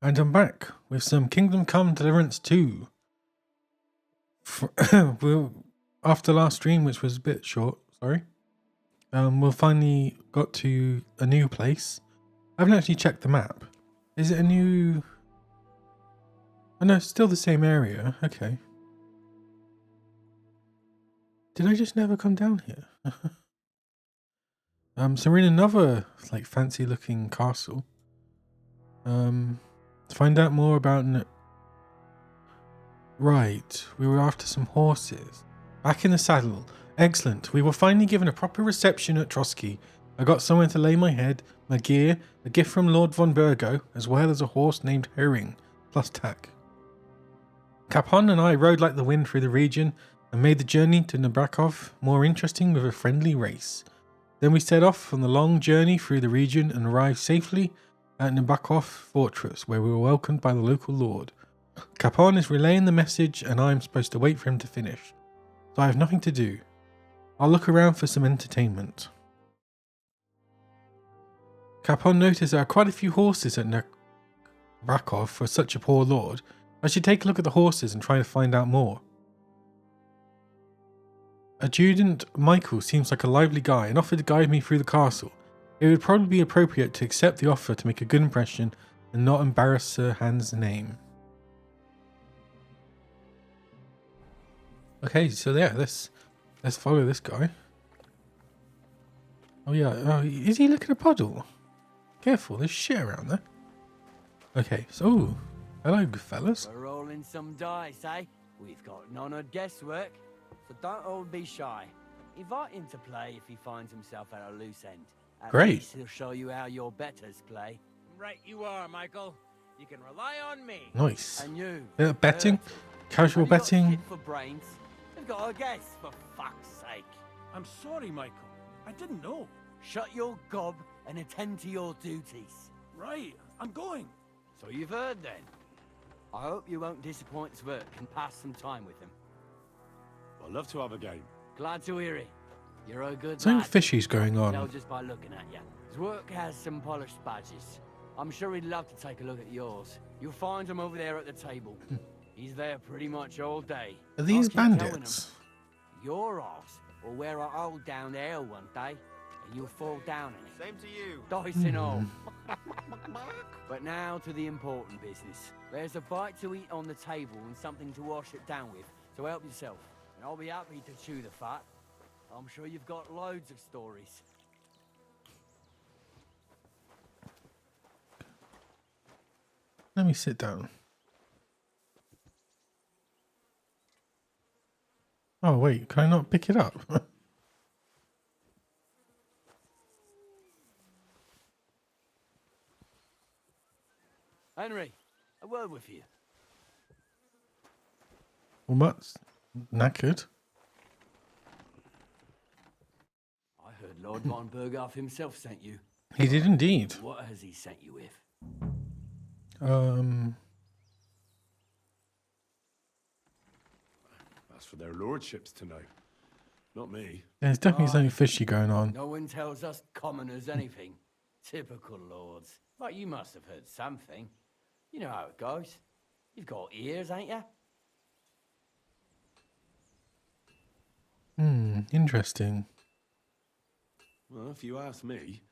And I'm back with some Kingdom Come Deliverance 2. After last stream, which was a bit short, sorry. We've finally got to a new place. I haven't actually checked the map. Is it a new... Oh no, it's still the same area. Okay. Did I just never come down here? So we're in another, like, fancy looking castle. To find out more about... Right, we were after some horses. Back in the saddle. Excellent. We were finally given a proper reception at Trotsky. I got somewhere to lay my head, my gear, a gift from Lord von Burgo, as well as a horse named Herring, plus tack. Capon and I rode like the wind through the region and made the journey to Nabrakov more interesting with a friendly race. Then we set off on the long journey through the region and arrived safely at Nabrakov Fortress, where we were welcomed by the local lord. Capon is relaying the message and I am supposed to wait for him to finish. So I have nothing to do. I'll look around for some entertainment. Capon noticed there are quite a few horses at Nabrakov for such a poor lord. I should take a look at the horses and try to find out more. Adjutant Michael seems like a lively guy and offered to guide me through the castle. It would probably be appropriate to accept the offer to make a good impression and not embarrass Sir Hans' name. Okay, so yeah, let's follow this guy. Oh yeah, is he looking at a puddle? Careful, there's shit around there. Okay, so hello, good fellas. We're rolling some dice, eh? We've got none of guesswork, so don't all be shy. Invite him to play if he finds himself at a loose end. At Great. least he'll show you how your betters play. Right you are, Michael. You can rely on me. Nice. And you, Betting, casual have you got betting. shit for brains? You've got a guess, for fuck's sake. I'm sorry, Michael. I didn't know. Shut your gob and attend to your duties. Right, I'm going. So you've heard then. I hope you won't disappoint Svert and pass some time with him. I'd love to have a game. Glad to hear it. You're a good Something lad. fishy's going Tell on. just by looking at you. Zwerk has some polished badges. I'm sure he'd love to take a look at yours. You'll find him over there at the table. He's there pretty much all day. Are these I'll keep telling bandits? him, your arse will wear a hole down there one day, and you'll fall down in it. Same to you. Dice and all. But now to the important business. There's a bite to eat on the table and something to wash it down with, so help yourself. And I'll be happy to chew the fat. I'm sure you've got loads of stories. Let me sit down. Oh wait, can I not pick it up? Henry, a word with you. Well, that's knackered. I heard Lord von Burgoff himself sent you. He did indeed. What has he sent you with? That's for their lordships to know. Not me. There's definitely something fishy going on. No one tells us commoners anything. Typical lords. But you must have heard something. You know how it goes. You've got ears, ain't you? Interesting. Well, if you ask me,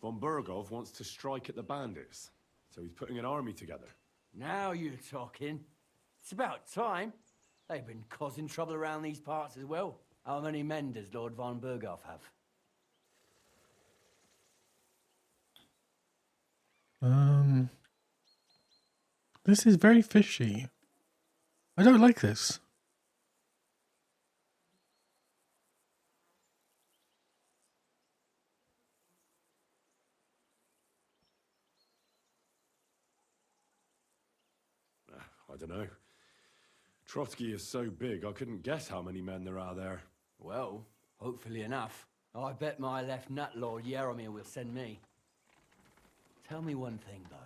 von Burgov wants to strike at the bandits. So he's putting an army together. Now you're talking. It's about time. They've been causing trouble around these parts as well. How many men does Lord von Burgoff have? This is very fishy. I don't like this. I don't know. Trotsky is so big, I couldn't guess how many men there are there. Well, hopefully enough. I bet my left nut Lord Yaromir will send me. Tell me one thing, though,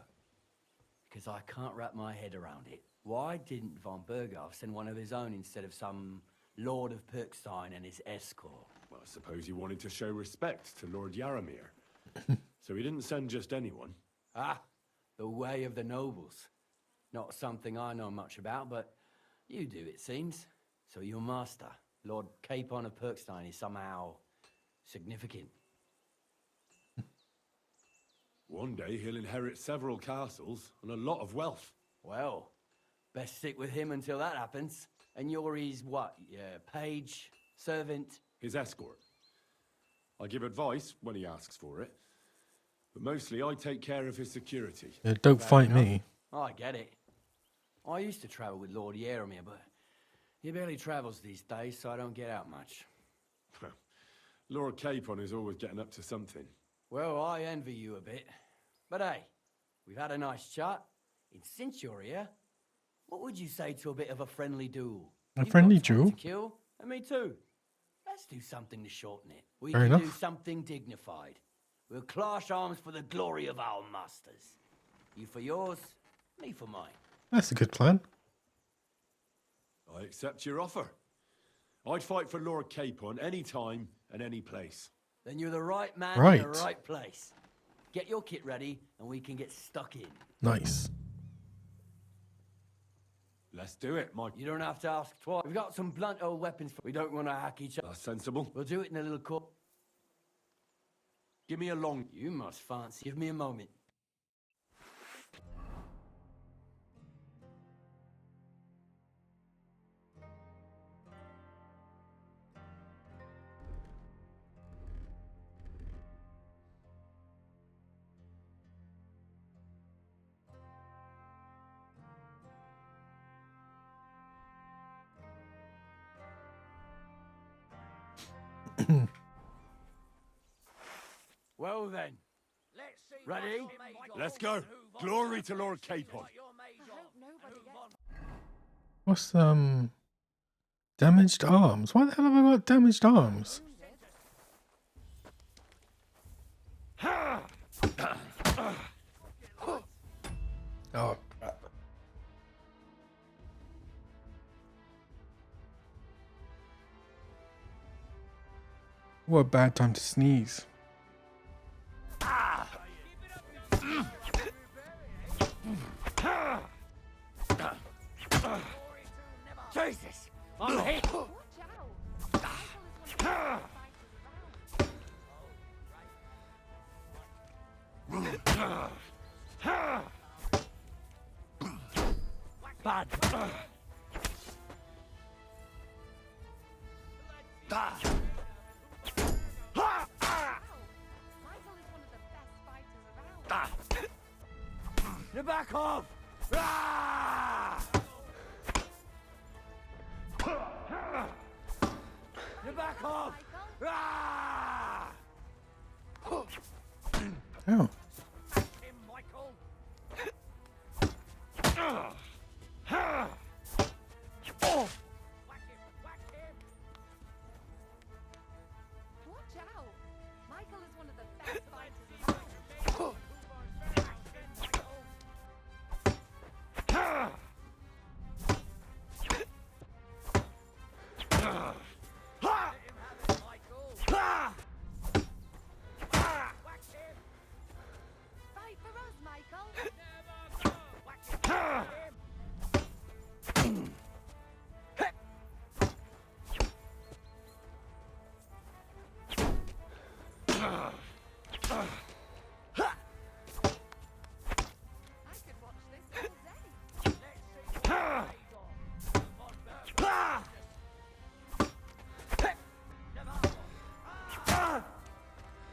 because I can't wrap my head around it. Why didn't von Burgoff send one of his own instead of some Lord of Perkstein and his escort? Well, I suppose he wanted to show respect to Lord Yaromir. So he didn't send just anyone. Ah, The way of the nobles. Not something I know much about, but you do, it seems. So your master, Lord Capon of Perkstein, is somehow significant. One day he'll inherit several castles and a lot of wealth. Well, best stick with him until that happens. And you're his what? Yeah, page, servant? His escort. I give advice when he asks for it, but mostly I take care of his security. Don't Fair fight enough. me. I get it. I used to travel with Lord Yeromir, but he barely travels these days, so I don't get out much. Lord Capon is always getting up to something. Well, I envy you a bit. But hey, we've had a nice chat. And since you're here, what would you say to a bit of a friendly duel? A You've friendly got time duel? to kill, and me too. Let's do something to shorten it. We Fair can do enough. something dignified. We'll clash arms for the glory of our masters. You for yours, me for mine. That's a good plan. I accept your offer. I'd fight for Lord Capon any time and any place. Then you're the right man in Right. the right place. Get your kit ready, and we can get stuck in. Nice. Let's do it, Mike. You don't have to ask twice. We've got some blunt old weapons. We don't want to hack each other. That's sensible. We'll do it in a little court. Give me a long... You must fancy. Give me a moment. Well then, Let's see Ready? what you're made of. Let's go. And who Glory wants to it. Lord Let's see Capon. what you're made I of. hope nobody Who gets- wants What's damaged arms? Why the hell have I got damaged arms? Oh crap. What a bad time to sneeze. Jesus! I'm hit! Watch out! Michael is one of the best fighters around. Bad. Michael is one of the best fighters around. You're back off! Ah! You're back off! Michael, Ah! Oh. him, Michael? Whack him! Whack him! watch out! Michael is one of the best fighters around. Fight for us, Michael! I could watch this all day.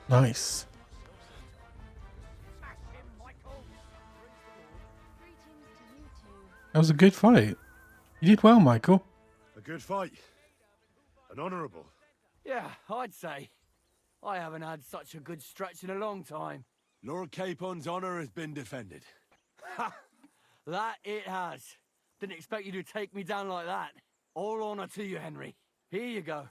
Nice. Greetings to you two. That was a good fight. You did well, Michael. A good fight. An honourable. Yeah, I'd say. I haven't had such a good stretch in a long time. Lord Capon's honour has been defended. That it has. Didn't expect you to take me down like that. All honor to you, Henry. Here you go.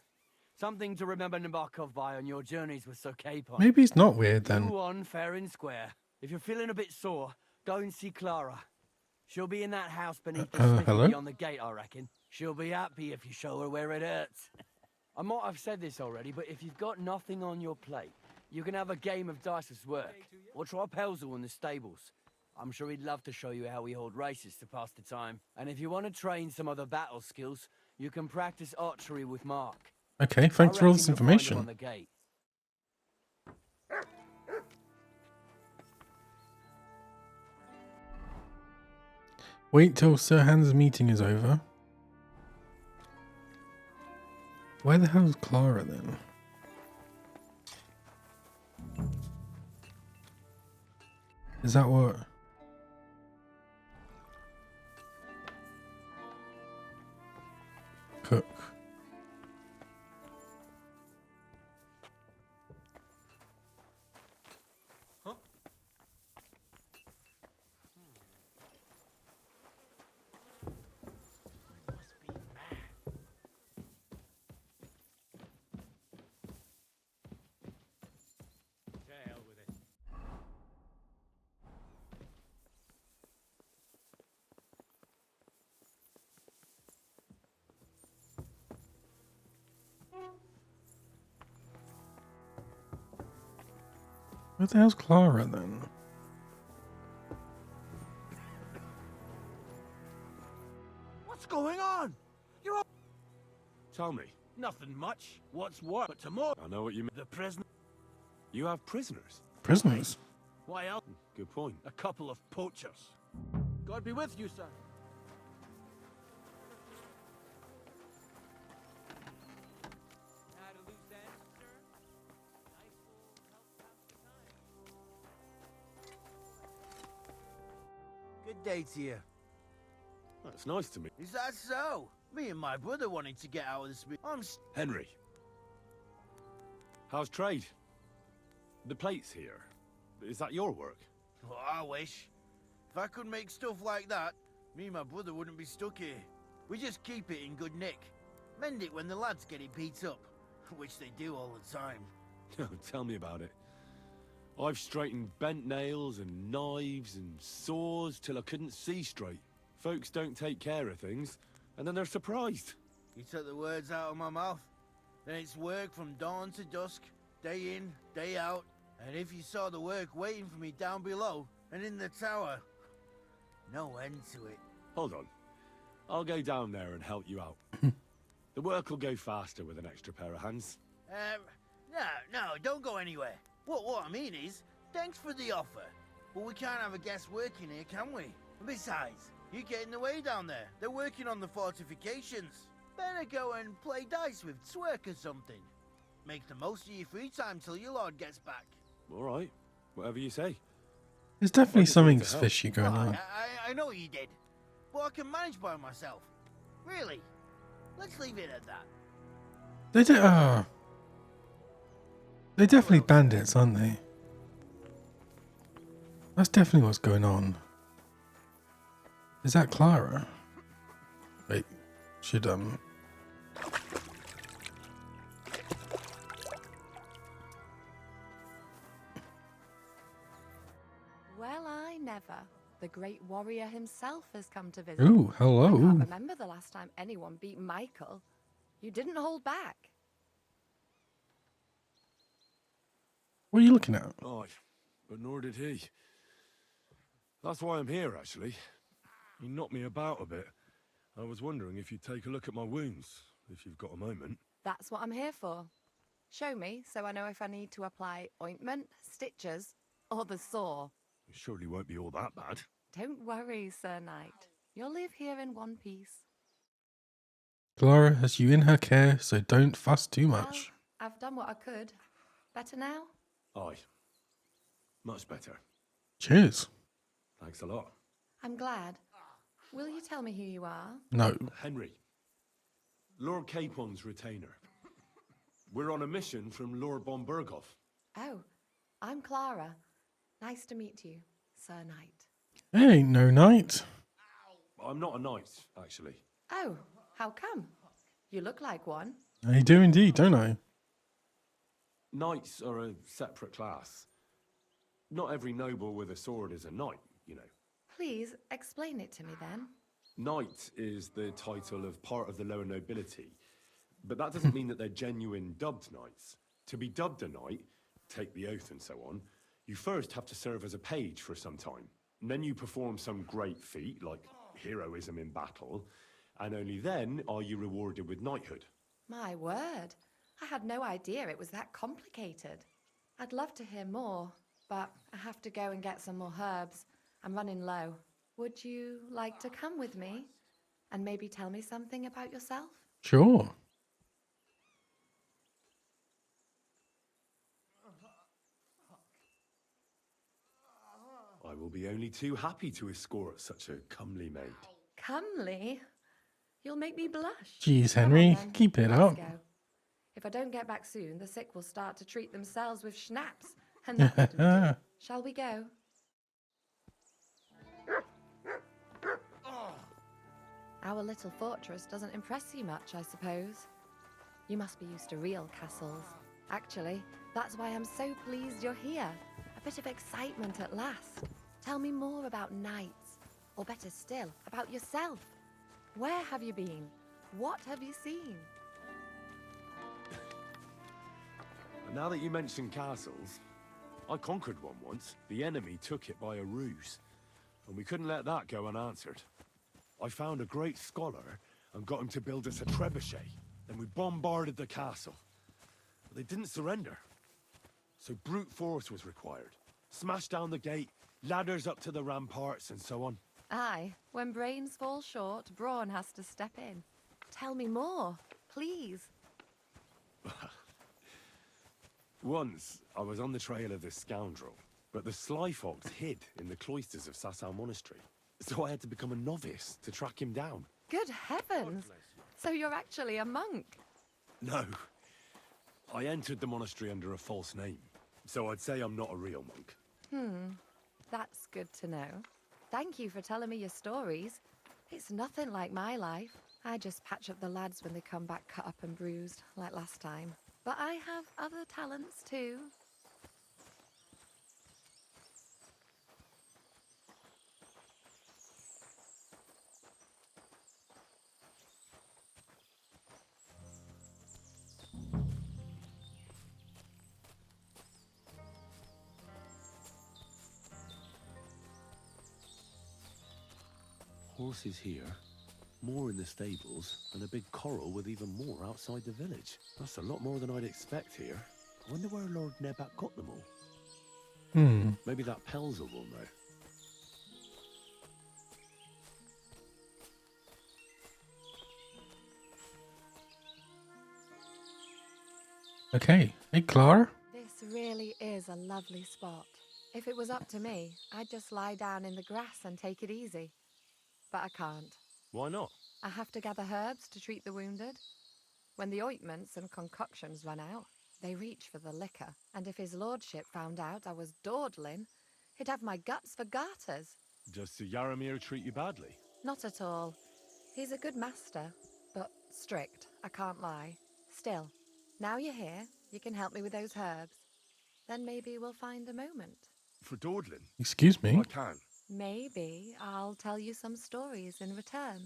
Something to remember Nabokov by on your journeys with Sir Capon. Maybe he's not weird You then. won fair and square. If you're feeling a bit sore, go and see Clara. She'll be in that house beneath the smithy hello? beyond the gate, I reckon. She'll be happy if you show her where it hurts. I might have said this already, but if you've got nothing on your plate, you can have a game of dice as work. Or try Pelzel in the stables. I'm sure he'd love to show you how we hold races to pass the time. And if you want to train some other battle skills, you can practice archery with Mark. Okay, I thanks for all reckon this you'll find him information. on the gate. Wait till Sir Hans' meeting is over. Where the hell's Clara then? Is that what? Cook. To hell with it. Where the hell's Clara then? What's going on? You're all... Tell me. Nothing much. What's what? But tomorrow, I know what you mean. the prisoner... You have prisoners? Prisoners? Why else? Good point. A couple of poachers. God be with you, sir. Had a loose end, sir? Nice will help pass the time. Good day to you. That's nice to me. Is that so? Me and my brother wanted to get out of this. Henry. How's trade? The plates here. Is that your work? Oh, I wish. If I could make stuff like that, me and my brother wouldn't be stuck here. We just keep it in good nick. Mend it when the lads get it beat up, which they do all the time. Tell me about it. I've straightened bent nails and knives and saws till I couldn't see straight. Folks don't take care of things, and then they're surprised. You took the words out of my mouth. Then it's work from dawn to dusk, day in, day out. And if you saw the work waiting for me down below and in the tower, no end to it. Hold on. I'll go down there and help you out. The work will go faster with an extra pair of hands. No, don't go anywhere. What I mean is, thanks for the offer. But we can't have a guest working here, can we? Besides, you get in the way down there. They're working on the fortifications. Better go and play dice with Twerk or something. Make the most of your free time till your lord gets back. All right. Whatever you say. There's definitely Why something did you help? fishy going on. I know you did. But I can manage by myself. Really. Let's leave it at that. They're definitely bandits, aren't they? That's definitely what's going on. Is that Clara? Wait, should Well, I never. The great warrior himself has come to visit. Ooh, I hello. can't remember the last time anyone beat Michael. You didn't hold back. What are you looking at? Aye, but nor did he. That's why I'm here, actually. He knocked me about a bit. I was wondering if you'd take a look at my wounds, if you've got a moment. That's what I'm here for. Show me so I know if I need to apply ointment, stitches, or the saw. It surely won't be all that bad. Don't worry, Sir Knight. You'll live here in one piece. Clara has you in her care, so don't fuss too much. Well, I've done what I could. Better now? Aye. Much better. Cheers. Thanks a lot. I'm glad. Will you tell me who you are? No. Henry. Lord Capon's retainer. We're on a mission from Lord von Berghoff. Oh, I'm Clara. Nice to meet you, Sir Knight. Hey, ain't no knight. I'm not a knight, actually. Oh, how come? You look like one. I do indeed, don't I? Knights are a separate class. Not every noble with a sword is a knight, you know. Please explain it to me then. Knight is the title of part of the lower nobility, but that doesn't mean that they're genuine dubbed knights. To be dubbed a knight, take the oath and so on, you first have to serve as a page for some time. And then you perform some great feat, like heroism in battle, and only then are you rewarded with knighthood. My word. I had no idea it was that complicated. I'd love to hear more, but I have to go and get some more herbs. I'm running low. Would you like to come with me and maybe tell me something about yourself? Sure. I will be only too happy to escort such a comely maid. Comely? You'll make me blush. Jeez, Come on, Henry, then. keep it Let's up. go. If I don't get back soon, the sick will start to treat themselves with schnapps, and that wouldn't do. Shall we go? Our little fortress doesn't impress you much, I suppose. You must be used to real castles. Actually, that's why I'm so pleased you're here. A bit of excitement at last. Tell me more about knights, or better still, about yourself. Where have you been? What have you seen? Now that you mention castles, I conquered one once. The enemy took it by a ruse, and we couldn't let that go unanswered. I found a great scholar and got him to build us a trebuchet. Then we bombarded the castle. But they didn't surrender. So brute force was required. Smash down the gate, ladders up to the ramparts, and so on. Aye, when brains fall short, brawn has to step in. Tell me more, please. Once, I was on the trail of this scoundrel, but the sly fox hid in the cloisters of Sasau Monastery. So I had to become a novice to track him down. Good heavens! So you're actually a monk? No. I entered the monastery under a false name, so I'd say I'm not a real monk. That's good to know. Thank you for telling me your stories. It's nothing like my life. I just patch up the lads when they come back cut up and bruised, like last time. But I have other talents too. Horses here, more in the stables, and a big corral with even more outside the village. That's a lot more than I'd expect here. I wonder where Lord Nebat got them all. Maybe that Pelzel will know. Okay. Hey, Clara. This really is a lovely spot. If it was up to me, I'd just lie down in the grass and take it easy. But I can't. Why not? I have to gather herbs to treat the wounded. When the ointments and concoctions run out, they reach for the liquor. And if his lordship found out I was dawdling, he'd have my guts for garters. Does Sir Yaramir treat you badly? Not at all. He's a good master, but strict, I can't lie. Still, now you're here, you can help me with those herbs. Then maybe we'll find a moment. For dawdling? Excuse me. I can. Maybe I'll tell you some stories in return.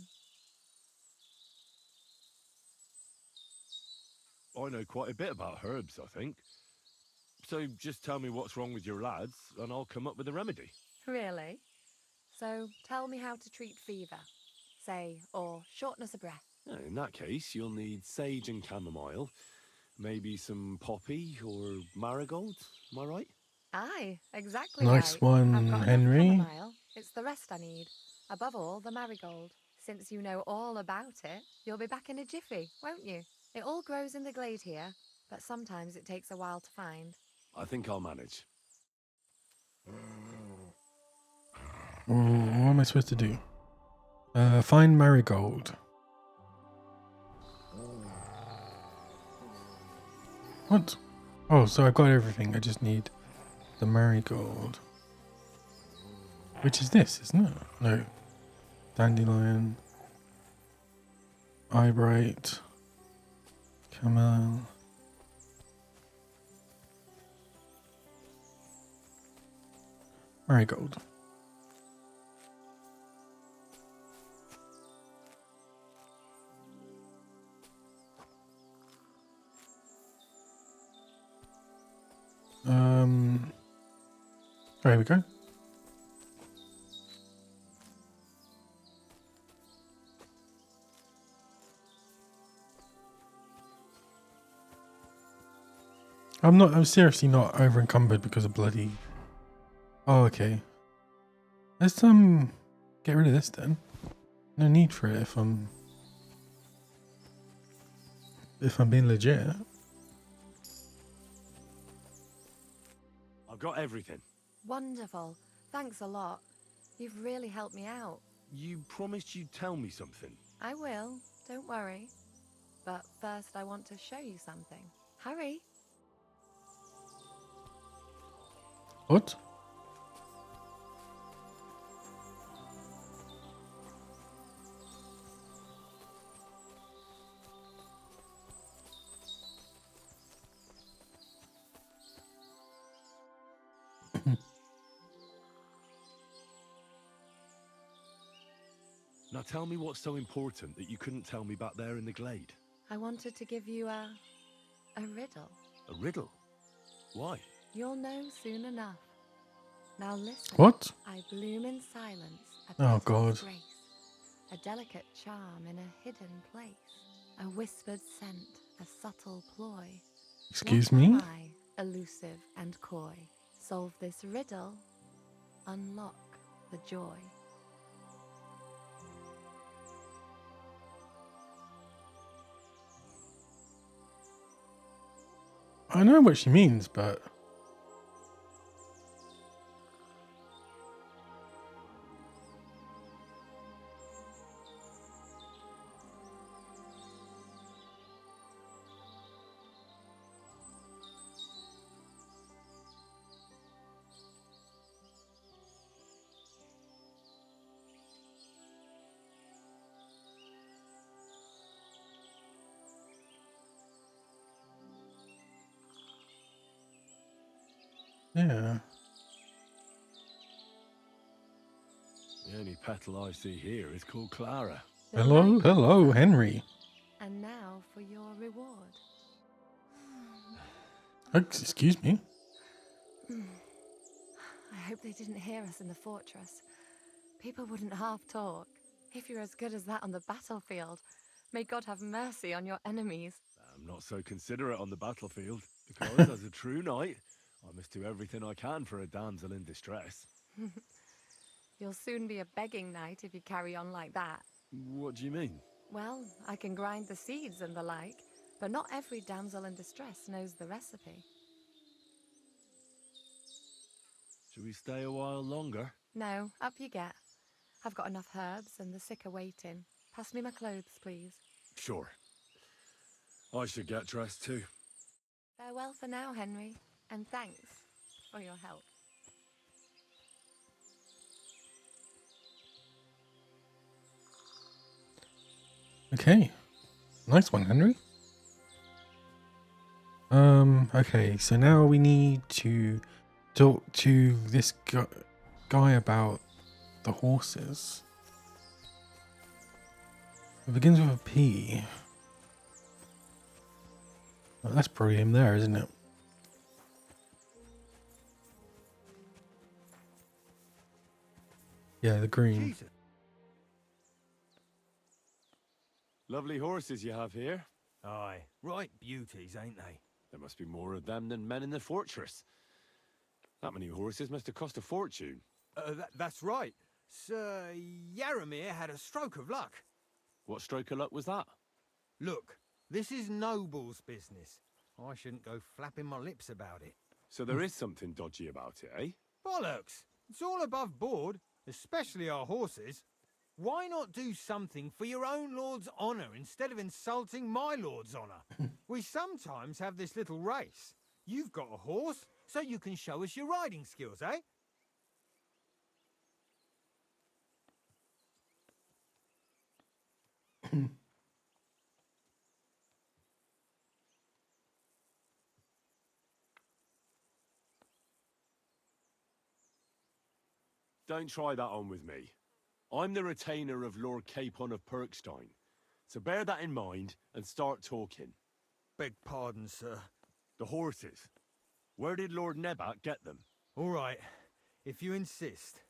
I know quite a bit about herbs, I think. So just tell me what's wrong with your lads, and I'll come up with a remedy. Really? So tell me how to treat fever, say, or shortness of breath. In that case, you'll need sage and chamomile, maybe some poppy or marigold, am I right? Aye, exactly Nice right. one, I've got enough Henry. chamomile. It's the rest I need. Above all, the marigold. Since you know all about it, you'll be back in a jiffy, won't you? It all grows in the glade here, but sometimes it takes a while to find. I think I'll manage. What am I supposed to do? Find marigold. What? Oh, so I've got everything. I just need the marigold. Which is this, isn't it? No. Dandelion. Eyebright. Camel. Marigold. There we go. I'm seriously not over encumbered because of bloody. Oh, okay. Let's get rid of this then. No need for it if I'm being legit. I've got everything. Wonderful. Thanks a lot. You've really helped me out. You promised you'd tell me something. I will, don't worry. But first I want to show you something. Hurry. What? Now tell me what's so important that you couldn't tell me back there in the glade. I wanted to give you a riddle. A riddle? Why? You'll know soon enough. Now listen. What? I bloom in silence, a Oh, petal's God. grace, a delicate charm in a hidden place, a whispered scent, a subtle ploy. Excuse What me? am I, elusive and coy? Solve this riddle, unlock the joy. I know what she means, but yeah. The only petal I see here is called Clara. The Hello, right hello, answer. Henry. And now for your reward. Excuse me. I hope they didn't hear us in the fortress. People wouldn't half talk. If you're as good as that on the battlefield, may God have mercy on your enemies. I'm not so considerate on the battlefield, because as a true knight, I must do everything I can for a damsel in distress. You'll soon be a begging knight if you carry on like that. What do you mean? Well, I can grind the seeds and the like, but not every damsel in distress knows the recipe. Should we stay a while longer? No, up you get. I've got enough herbs and the sick are waiting. Pass me my clothes, please. Sure. I should get dressed too. Farewell for now, Henry, and thanks for your help. Okay. Nice one, Henry. Okay, so now we need to talk to this guy about the horses. It begins with a P. Well, that's probably him there, isn't it? Yeah, the green. Jesus. Lovely horses you have here. Aye, right beauties, ain't they? There must be more of them than men in the fortress. That many horses must have cost a fortune. That's right. Sir Yaramir had a stroke of luck. What stroke of luck was that? Look, this is Noble's business. I shouldn't go flapping my lips about it. So there is something dodgy about it, eh? Bollocks! It's all above board, especially our horses. Why not do something for your own lord's honour instead of insulting my lord's honour? We sometimes have this little race. You've got a horse, so you can show us your riding skills, eh? Don't try that on with me. I'm the retainer of Lord Capon of Perkstein. So bear that in mind and start talking. Beg pardon, sir. The horses. Where did Lord Nebat get them? All right, if you insist.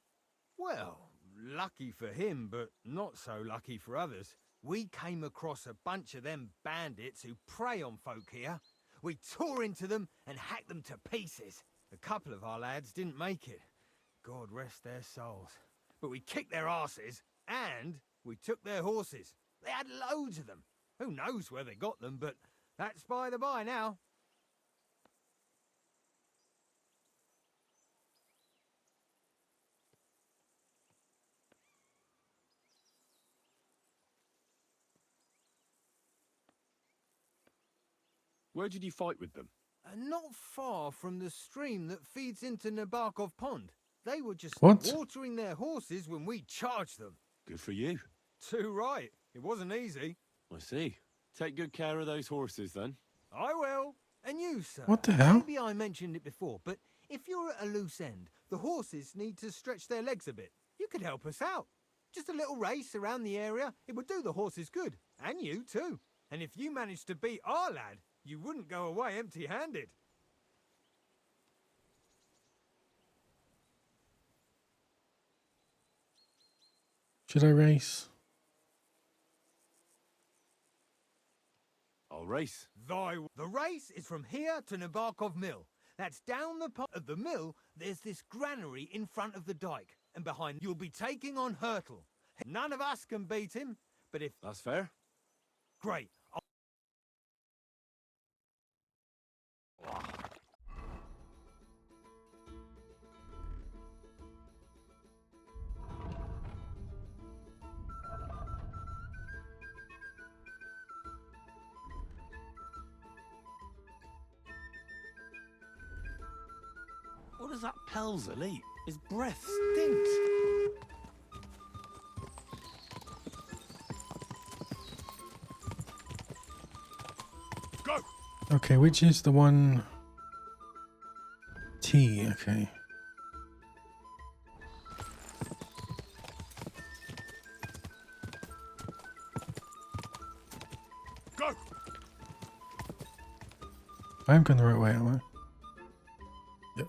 Well, lucky for him, but not so lucky for others. We came across a bunch of them bandits who prey on folk here. we tore into them and hacked them to pieces. A couple of our lads didn't make it. God rest their souls. But we kicked their asses, and we took their horses. They had loads of them. Who knows where they got them, but that's by the by now. Where did you fight with them? Not far from the stream that feeds into Nabarkov Pond. They were just What? watering their horses when we charged them. Good for you. Too right. It wasn't easy. I see. Take good care of those horses, then. I will. And you, sir. What the hell? Maybe I mentioned it before, but if you're at a loose end, the horses need to stretch their legs a bit. You could help us out. Just a little race around the area. It would do the horses good. And you, too. And if you managed to beat our lad, you wouldn't go away empty-handed. Should I race? I'll race. The race is from here to Nabarkov Mill. That's down the part of the mill. There's this granary in front of the dike. And behind you'll be taking on Hurtle. None of us can beat him, but if... That's fair. Great. What does that Pelzer eat? His breath stinks. Go! Okay, which is the one? T, okay. Go! I'm going the right way, am I? Yep.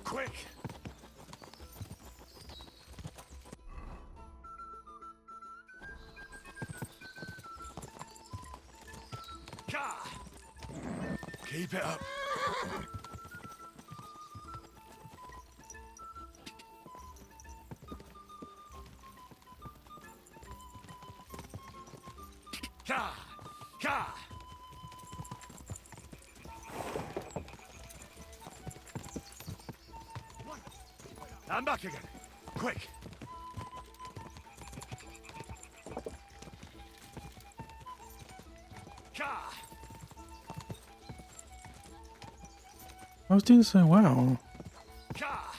Quick! Keep it up. Ka! Ka! I'm back again. Quick! Ka! I was doing so well. Ka!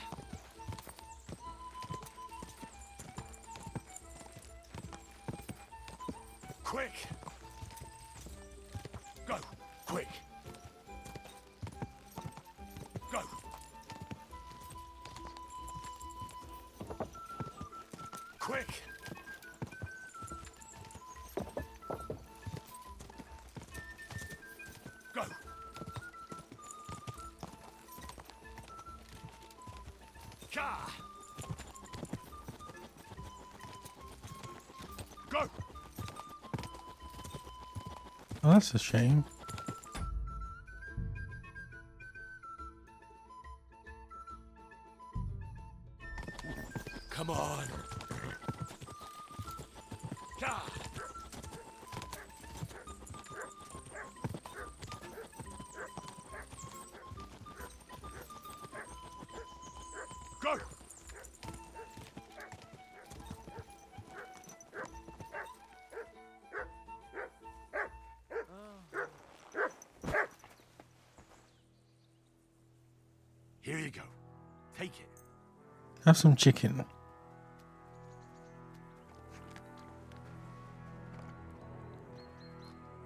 Quick! Go! Quick! Go! Quick! Go! Ka! Go! Oh, that's a shame. Come on! Ka! Go! Here you go. Take it. Have some chicken.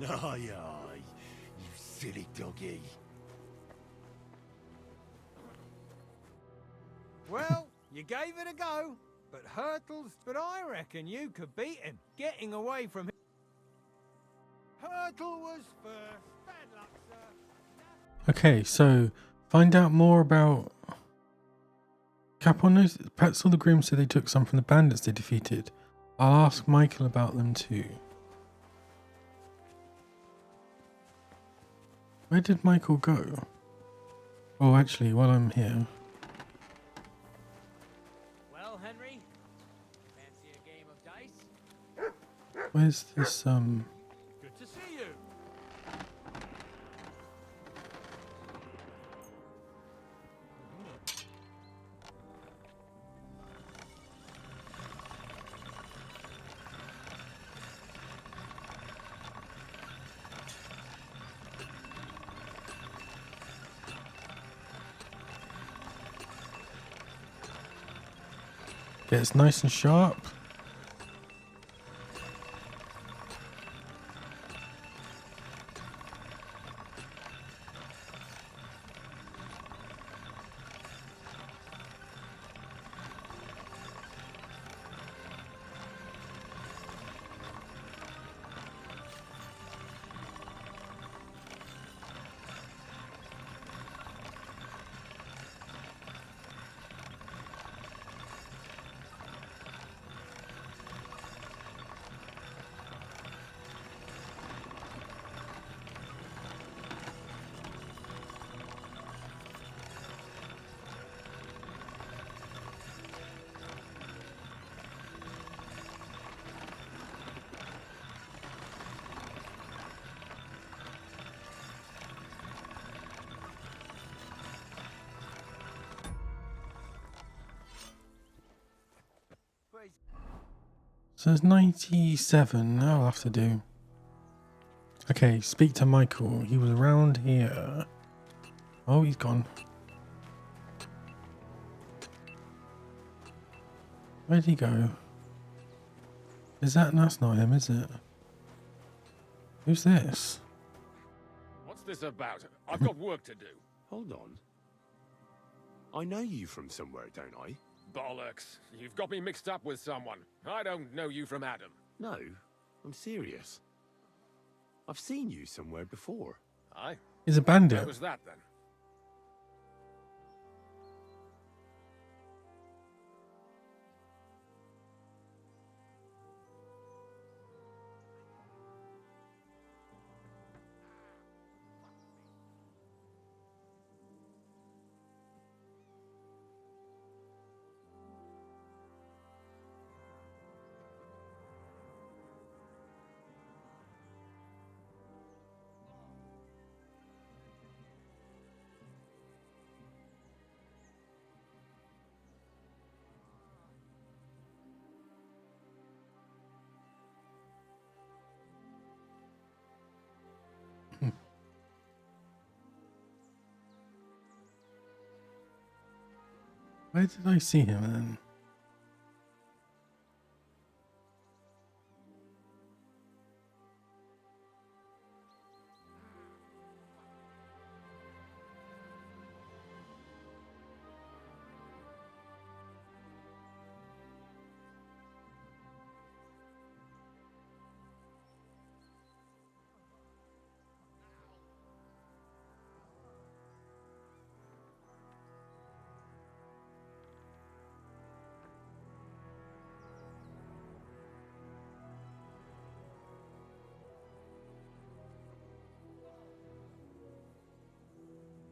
Aye, aye, you silly doggy. Well, you gave it a go. but But I reckon you could beat him. Getting away from him. Hurtle was first. Bad luck, sir. Okay, so find out more about Capon. Perhaps all the grooms said they took some from the bandits they defeated. I'll ask Michael about them too. Where did Michael go? Oh, actually, while I'm here. Well, Henry, fancy a game of dice? Where's this, Good to see you. gets nice and sharp. So there's 97. I'll have to do. Okay, speak to Michael. He was around here. Oh, he's gone. Where'd he go? Is that? That's not him, is it? Who's this? What's this about? I've got work to do. Hold on. I know you from somewhere, don't I? Bollocks. You've got me mixed up with someone. I don't know you from Adam. No, I'm serious. I've seen you somewhere before. Aye? He's a bandit. Where was that then? Where did I see him then?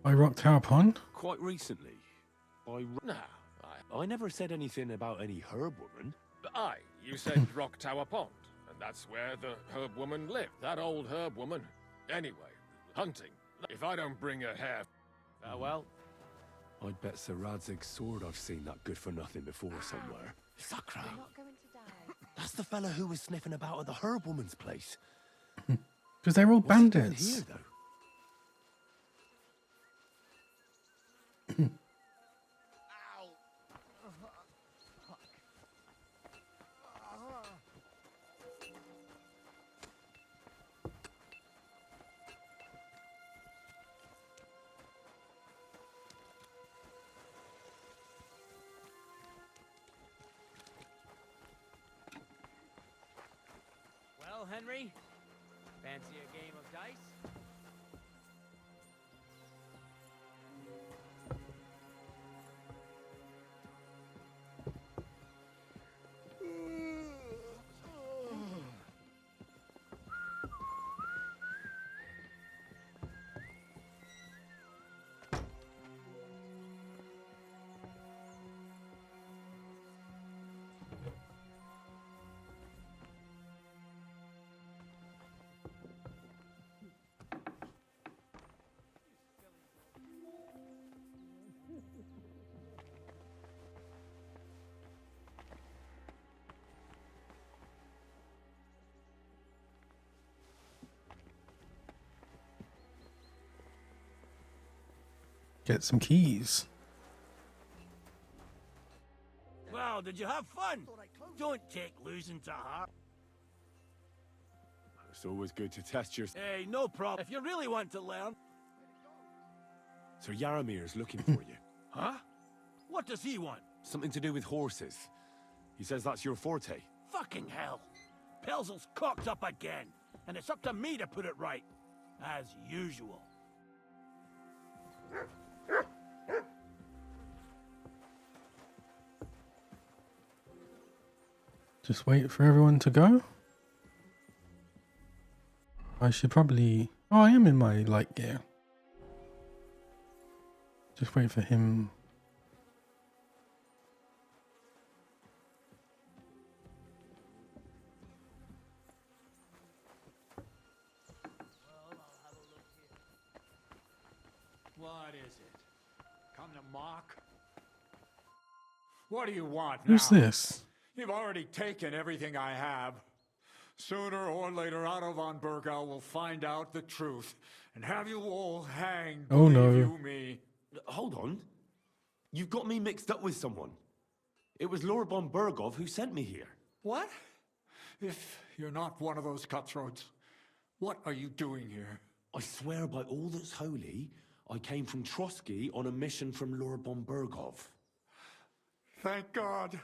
By Rock Tower Pond? Quite recently. No, I never said anything about any herb woman. Aye, you said Rock Tower Pond, and that's where the herb woman lived. That old herb woman. Anyway, hunting. If I don't bring her hair... Farewell. I'd bet Sir Radzig's sword I've seen that good for nothing before somewhere. Sakra! You're not going to die. That's the fella who was sniffing about at the herb woman's place. Because they're all What's he doing bandits. here, though? Henry? Fancy a game of dice? Get some keys. Well, did you have fun? Don't take losing to heart. It's always good to test your... Hey, no problem. If you really want to learn. Sir Yaramir's looking for you. Huh? What does he want? Something to do with horses. He says that's your forte. Fucking hell. Pelzel's cocked up again. And it's up to me to put it right. As usual. Just wait for everyone to go. I should probably... Oh, I am in my light gear. Just wait for him. What is it? Come to mock? What do you want Who's now? this? You've already taken everything I have. Sooner or later, Otto von Bergau will find out the truth and have you all hanged. Oh, no. Believe you me. Hold on. You've got me mixed up with someone. It was Lord von Bergov who sent me here. What? If you're not one of those cutthroats, what are you doing here? I swear by all that's holy, I came from Trotsky on a mission from Lord von Bergov. Thank God.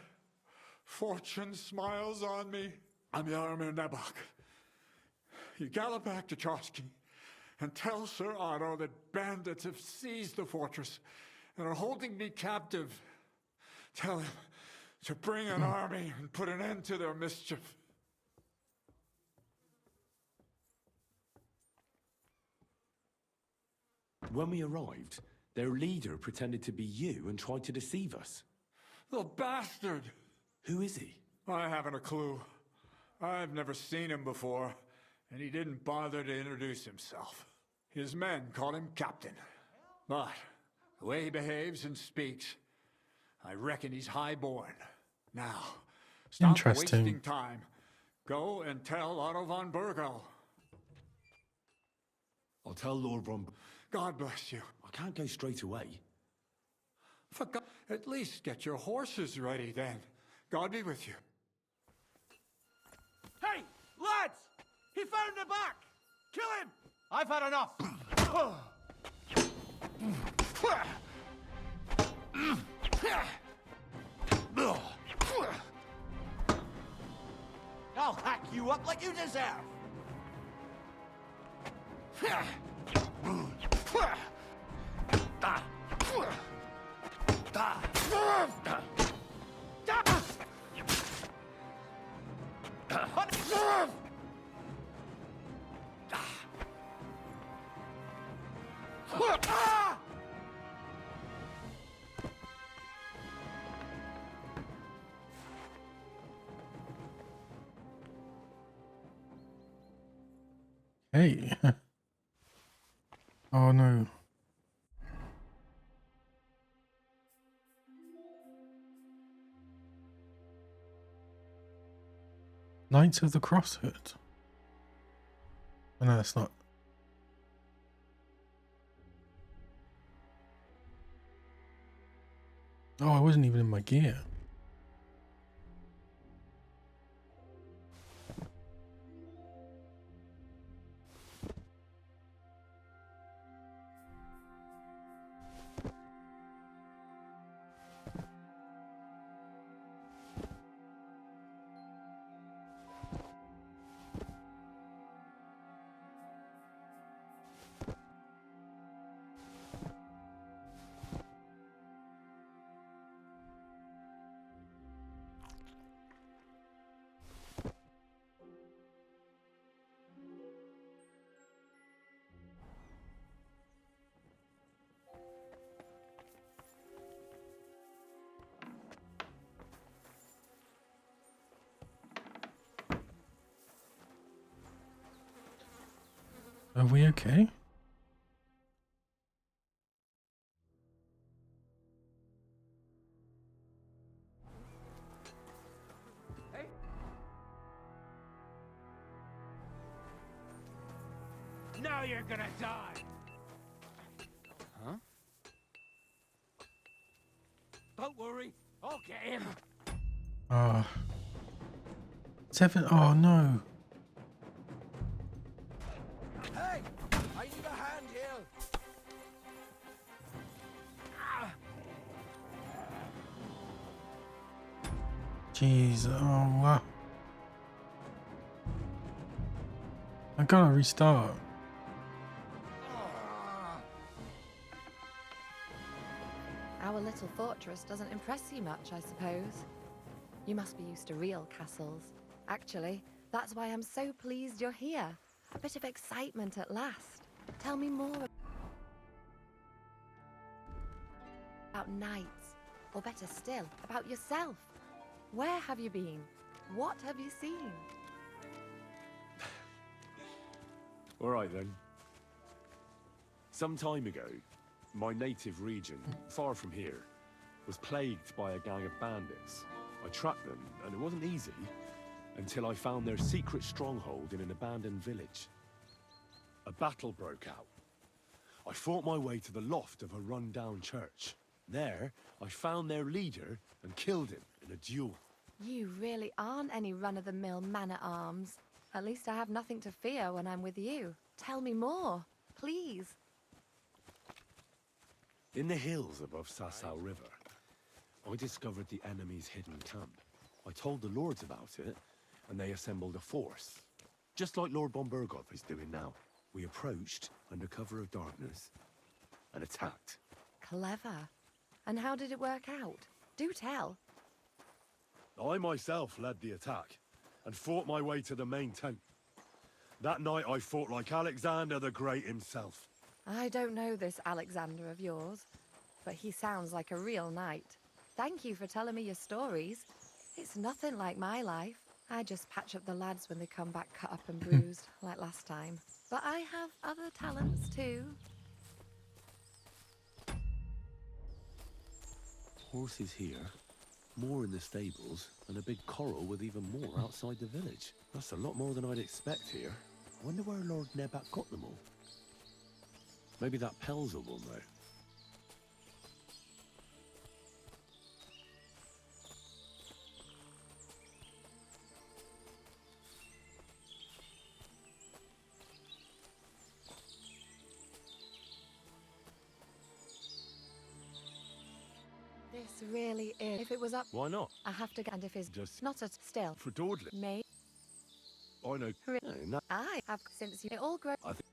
Fortune smiles on me. I'm Yarmir Nebok. You gallop back to Trotsky and tell Sir Otto that bandits have seized the fortress and are holding me captive. Tell him to bring an army and put an end to their mischief. When we arrived, their leader pretended to be you and tried to deceive us. The bastard! Who is he? I haven't a clue. I've never seen him before, and he didn't bother to introduce himself. His men call him Captain. But the way he behaves and speaks, I reckon he's high-born. Now, stop Interesting. wasting time. Go and tell Otto von Bergau. I'll tell Lord von... God bless you. I can't go straight away. For God, at least get your horses ready then. God be with you. Hey, lads! He found the back! Kill him! I've had enough. I'll hack you up like you deserve! Hey. Oh no. Knights of the Crosshood. Oh, no, that's not. Oh, I wasn't even in my gear. Are we okay? Now you're gonna die! Huh? Don't worry, I'll get him! Ah. 7. Oh no. Hey! I need a hand here! Jeez. Oh wow. I gotta restart. Our little fortress doesn't impress you much, I suppose. You must be used to real castles. Actually, that's why I'm so pleased you're here. A bit of excitement at last. Tell me more about knights, or better still, about yourself. Where have you been? What have you seen? All right then. Some time ago, my native region, far from here, was plagued by a gang of bandits. I tracked them, and it wasn't easy, until I found their secret stronghold in an abandoned village. A battle broke out. I fought my way to the loft of a run-down church. There, I found their leader and killed him in a duel. You really aren't any run-of-the-mill man-at-arms. At least I have nothing to fear when I'm with you. Tell me more, please. In the hills above Sasau River, I discovered the enemy's hidden camp. I told the lords about it, and they assembled a force, just like Lord von Burgov is doing now. We approached under cover of darkness and attacked. Clever. And how did it work out? Do tell. I myself led the attack and fought my way to the main tent. That night I fought like Alexander the Great himself. I don't know this Alexander of yours, but he sounds like a real knight. Thank you for telling me your stories. It's nothing like my life. I just patch up the lads when they come back cut up and bruised, like last time. But I have other talents too. Horses here, more in the stables, and a big corral with even more outside the village. That's a lot more than I'd expect here. Wonder where Lord Nebat got them all. Maybe that Pelzel will know. This really is. If it was up, Why not? I have to get. And if it's Just not at still, for Dordley. may I know. No, I have since you all grow. I think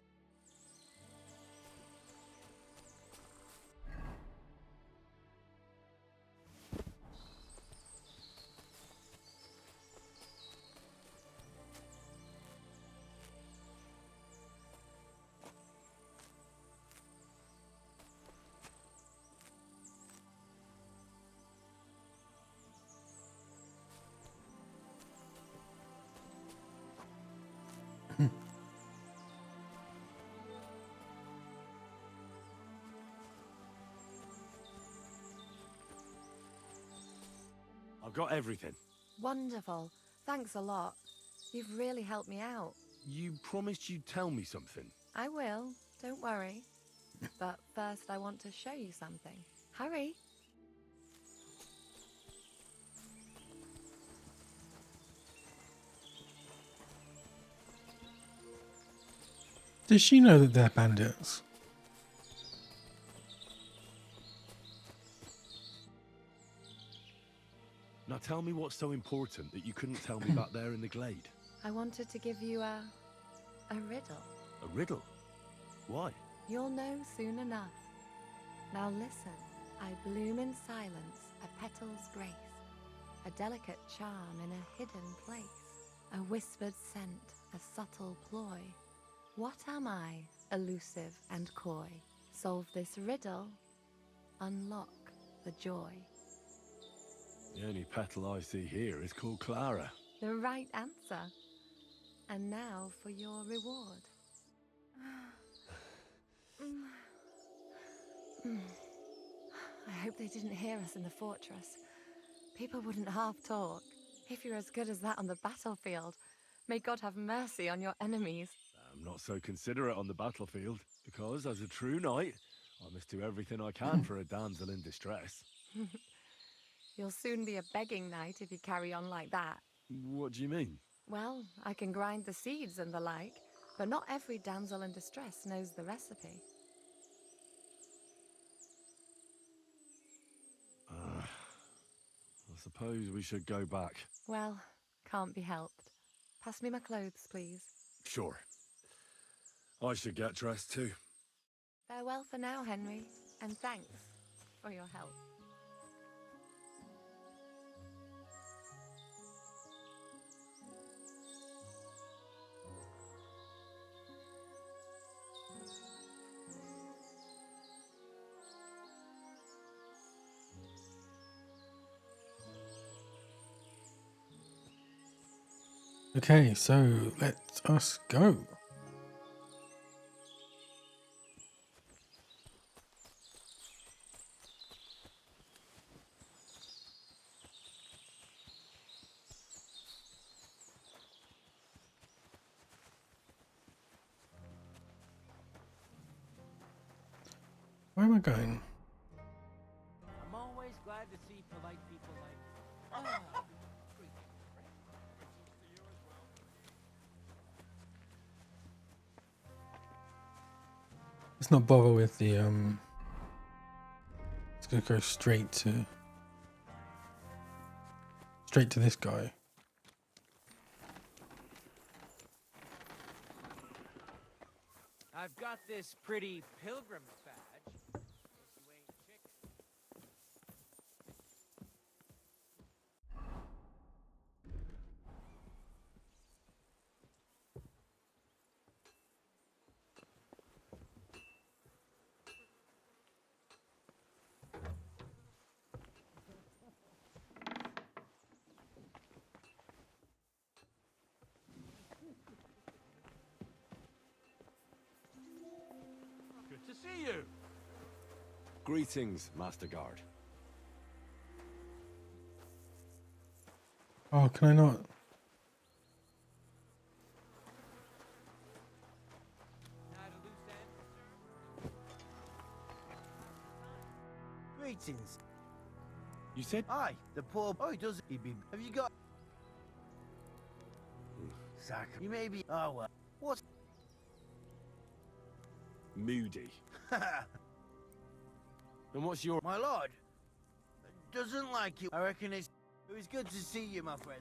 I've got everything. Wonderful. Thanks a lot. You've really helped me out. You promised you'd tell me something. I will. Don't worry. But first, I want to show you something. Hurry. Does she know that they're bandits? Now tell me what's so important that you couldn't tell me back there in the glade. I wanted to give you a riddle. A riddle? Why? You'll know soon enough. Now listen. I bloom in silence, a petal's grace, a delicate charm in a hidden place, a whispered scent, a subtle ploy. What am I, elusive and coy? Solve this riddle, unlock the joy. The only petal I see here is called Clara. The right answer. And now for your reward. I hope they didn't hear us in the fortress. People wouldn't half talk. If you're as good as that on the battlefield, may God have mercy on your enemies. I'm not so considerate on the battlefield, because as a true knight, I must do everything I can for a damsel in distress. You'll soon be a begging knight if you carry on like that. What do you mean? Well, I can grind the seeds and the like, but not every damsel in distress knows the recipe. I suppose we should go back. Well, can't be helped. Pass me my clothes, please. Sure. I should get dressed too. Farewell for now, Henry, and thanks for your help. Okay, so let us go. Where am I going? I'm always glad to see polite people like... Let's not bother with the It's gonna go straight to this guy. I've got this pretty pilgrim badge. Guess you ain't chicken. Good to see you. Greetings, Master Guard. Oh, can I not? Not a loose end, sir? Greetings. You said? Aye, the poor boy does he be. Have you got? Sack. You may be. Oh well. What's? Moody. And what's your... My lord doesn't like you. I reckon it was good to see you, my friend.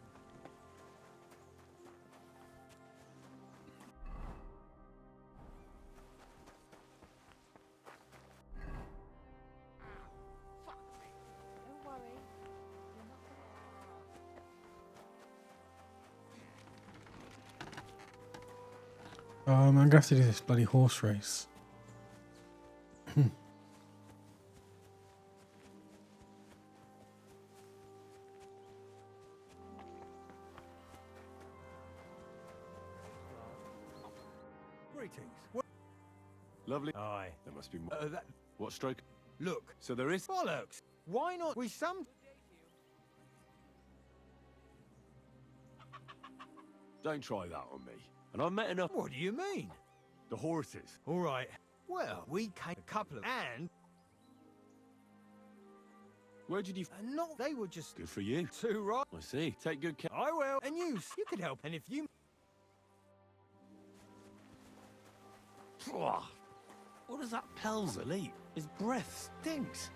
Don't worry. I'm gonna have to do this bloody horse race. Greetings. Lovely. Aye. There must be more. That. What stroke? Look. So there is... Bollocks. Why not? We some. Don't try that on me. And I've met enough... What do you mean? The horses. All right. Well, we came a couple of and Where did you... no, they were just Good for you. too right. I see. Take good care. I will. And you could help. And if you. What does that Pelzer eat? His breath stinks.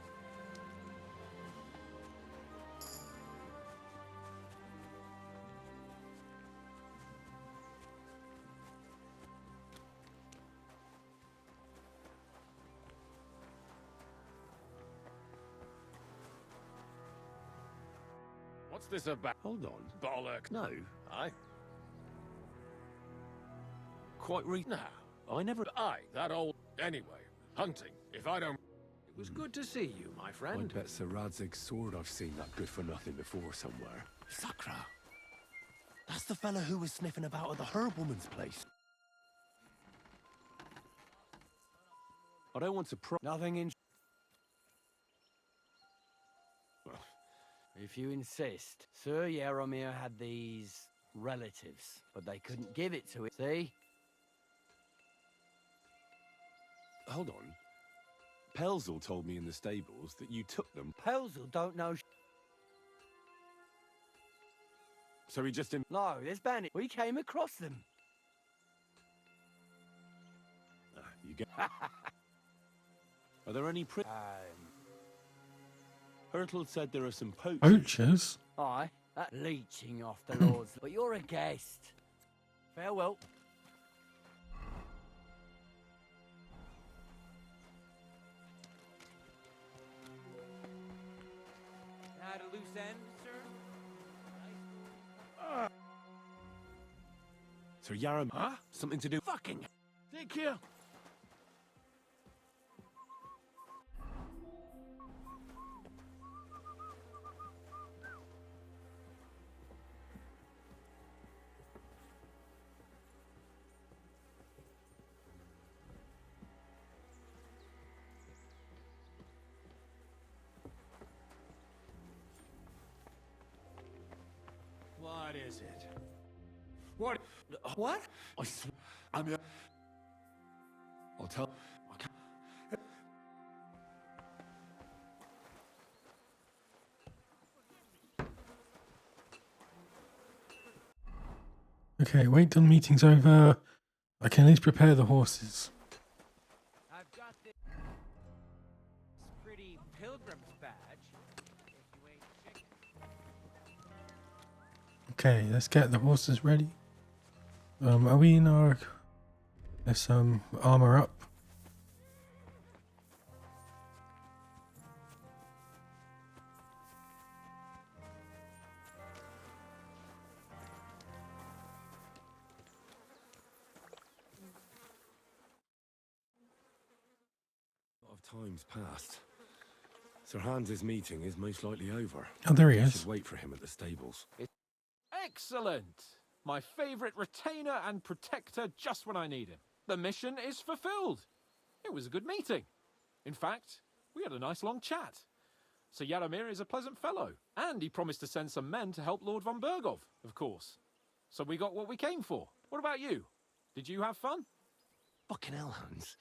What's this about? Hold on. Bollock. No. Aye. Quite Nah. I never... Aye, that old... Anyway, hunting. If I don't... It was good to see you, my I friend. bet Sir Radzig's sword I've seen that good for nothing before somewhere. Sakra. That's the fella who was sniffing about at the herb woman's place. I don't want to Nothing in... If you insist. Sir Yaromir had these relatives, but they couldn't give it to him. See? Hold on. Pelzel told me in the stables that you took them. Pelzel don't know. So he just didn't. No, there's bandit. We came across them. You get. Are there any Hurtle said there are some poachers. Poachers? Aye, that leeching off the lords. But you're a guest. Farewell. At a loose end, sir? Sir Yaram. Huh? Something to do. Fucking. Take care. What is it? What? What? I swear. I'll tell. Okay, wait till the meeting's over. I can at least prepare the horses. I've got this pretty pilgrim's badge. If you ain't chicken. Okay, let's get the horses ready. Are we in our... Let's armor up. A lot of time's passed. Sir Hans's meeting is most likely over. Oh, there he I is. should wait for him at the stables. Excellent! My favorite retainer and protector just when I need him. The mission is fulfilled. It was a good meeting. In fact, we had a nice long chat. Sir Yaromir is a pleasant fellow, and he promised to send some men to help Lord von Bergov, of course. So we got what we came for. What about you? Did you have fun? Fucking hell, Hans.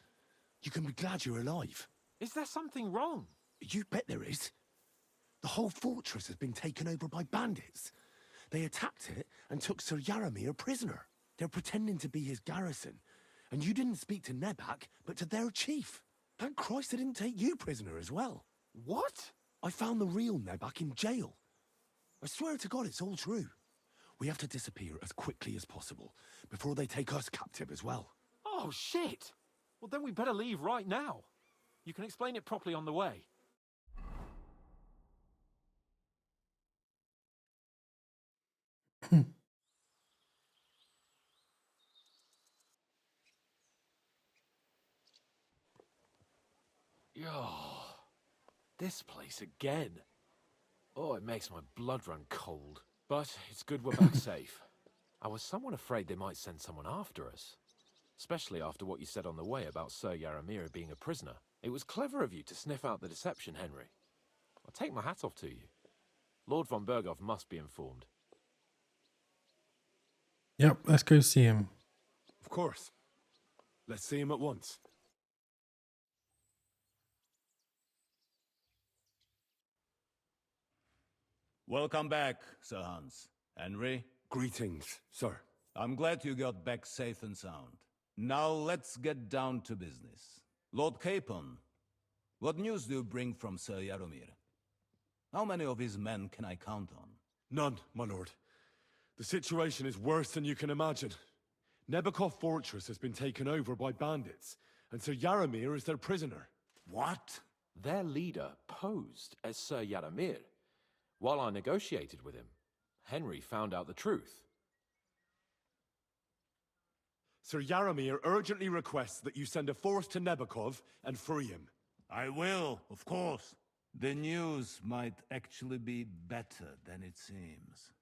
You can be glad you're alive. Is there something wrong? You bet there is. The whole fortress has been taken over by bandits. They attacked it and took Sir Yaromir prisoner. They're pretending to be his garrison. And you didn't speak to Nebak, but to their chief. Thank Christ they didn't take you prisoner as well. What? I found the real Nebak in jail. I swear to God it's all true. We have to disappear as quickly as possible before they take us captive as well. Oh, shit! Well, then we better leave right now. You can explain it properly on the way. Oh, this place again. Oh, it makes my blood run cold. But it's good we're back safe. I was somewhat afraid they might send someone after us. Especially after what you said on the way about Sir Yaromir being a prisoner. It was clever of you to sniff out the deception, Henry. I'll take my hat off to you. Lord von Bergov must be informed. Yep, let's go see him. Of course. Let's see him at once. Welcome back, Sir Hans. Henry, Greetings, sir. I'm glad you got back safe and sound. Now let's get down to business. Lord Capon, what news do you bring from Sir Yaromir? How many of his men can I count on? None, my lord. The situation is worse than you can imagine. Nebakov Fortress has been taken over by bandits, and Sir Yaromir is their prisoner. What? Their leader posed as Sir Yaromir. While I negotiated with him, Henry found out the truth. Sir Yaromir urgently requests that you send a force to Nebakov and free him. I will, of course. The news might actually be better than it seems.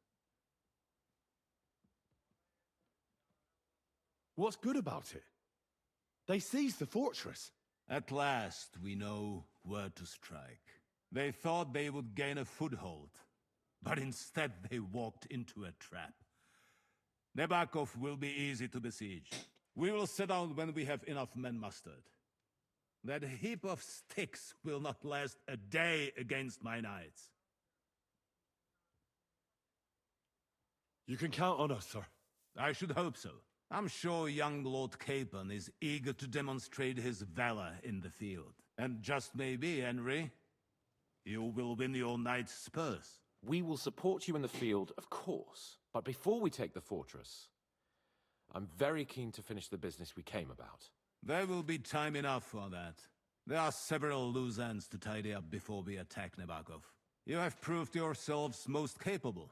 What's good about it? They seized the fortress. At last, we know where to strike. They thought they would gain a foothold, but instead they walked into a trap. Nebakov will be easy to besiege. We will set out when we have enough men mustered. That heap of sticks will not last a day against my knights. You can count on us, sir. I should hope so. I'm sure young Lord Capon is eager to demonstrate his valor in the field. And just maybe, Henry, you will win your knight's spurs. We will support you in the field, of course. But before we take the fortress, I'm very keen to finish the business we came about. There will be time enough for that. There are several loose ends to tidy up before we attack Nebakov. You have proved yourselves most capable.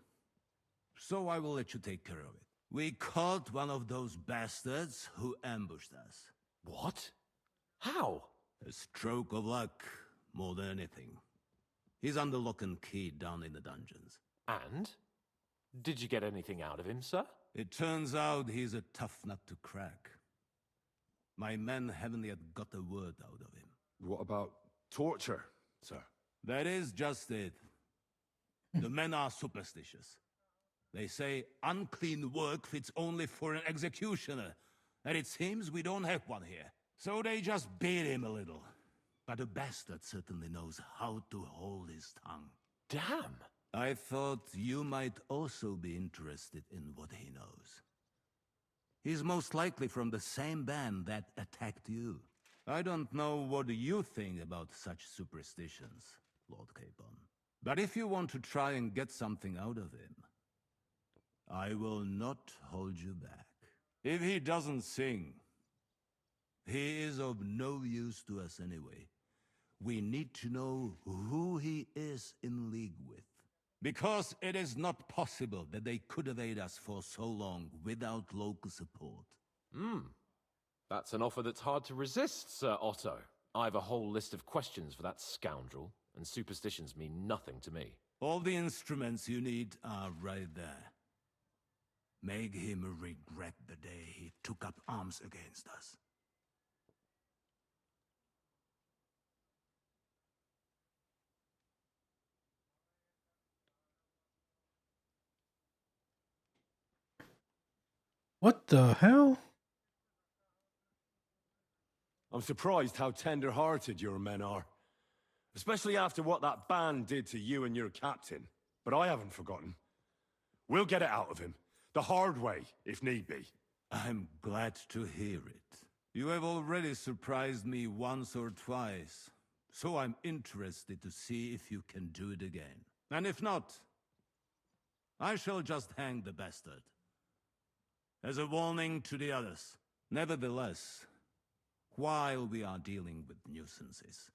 So I will let you take care of it. We caught one of those bastards who ambushed us. What? How? A stroke of luck, more than anything. He's under lock and key down in the dungeons. And? Did you get anything out of him, sir? It turns out he's a tough nut to crack. My men haven't yet got a word out of him. What about torture, sir? That is just it. The men are superstitious. They say unclean work fits only for an executioner, and it seems we don't have one here. So they just beat him a little. But a bastard certainly knows how to hold his tongue. Damn! I thought you might also be interested in what he knows. He's most likely from the same band that attacked you. I don't know what you think about such superstitions, Lord Capon. But if you want to try and get something out of him, I will not hold you back. If he doesn't sing, he is of no use to us anyway. We need to know who he is in league with. Because it is not possible that they could evade us for so long without local support. That's an offer that's hard to resist, Sir Otto. I've a whole list of questions for that scoundrel, and superstitions mean nothing to me. All the instruments you need are right there. Make him regret the day he took up arms against us. What the hell? I'm surprised how tender-hearted your men are. Especially after what that band did to you and your captain. But I haven't forgotten. We'll get it out of him. The hard way, if need be. I'm glad to hear it. You have already surprised me once or twice, so I'm interested to see if you can do it again. And if not, I shall just hang the bastard. As a warning to the others. Nevertheless, while we are dealing with nuisances,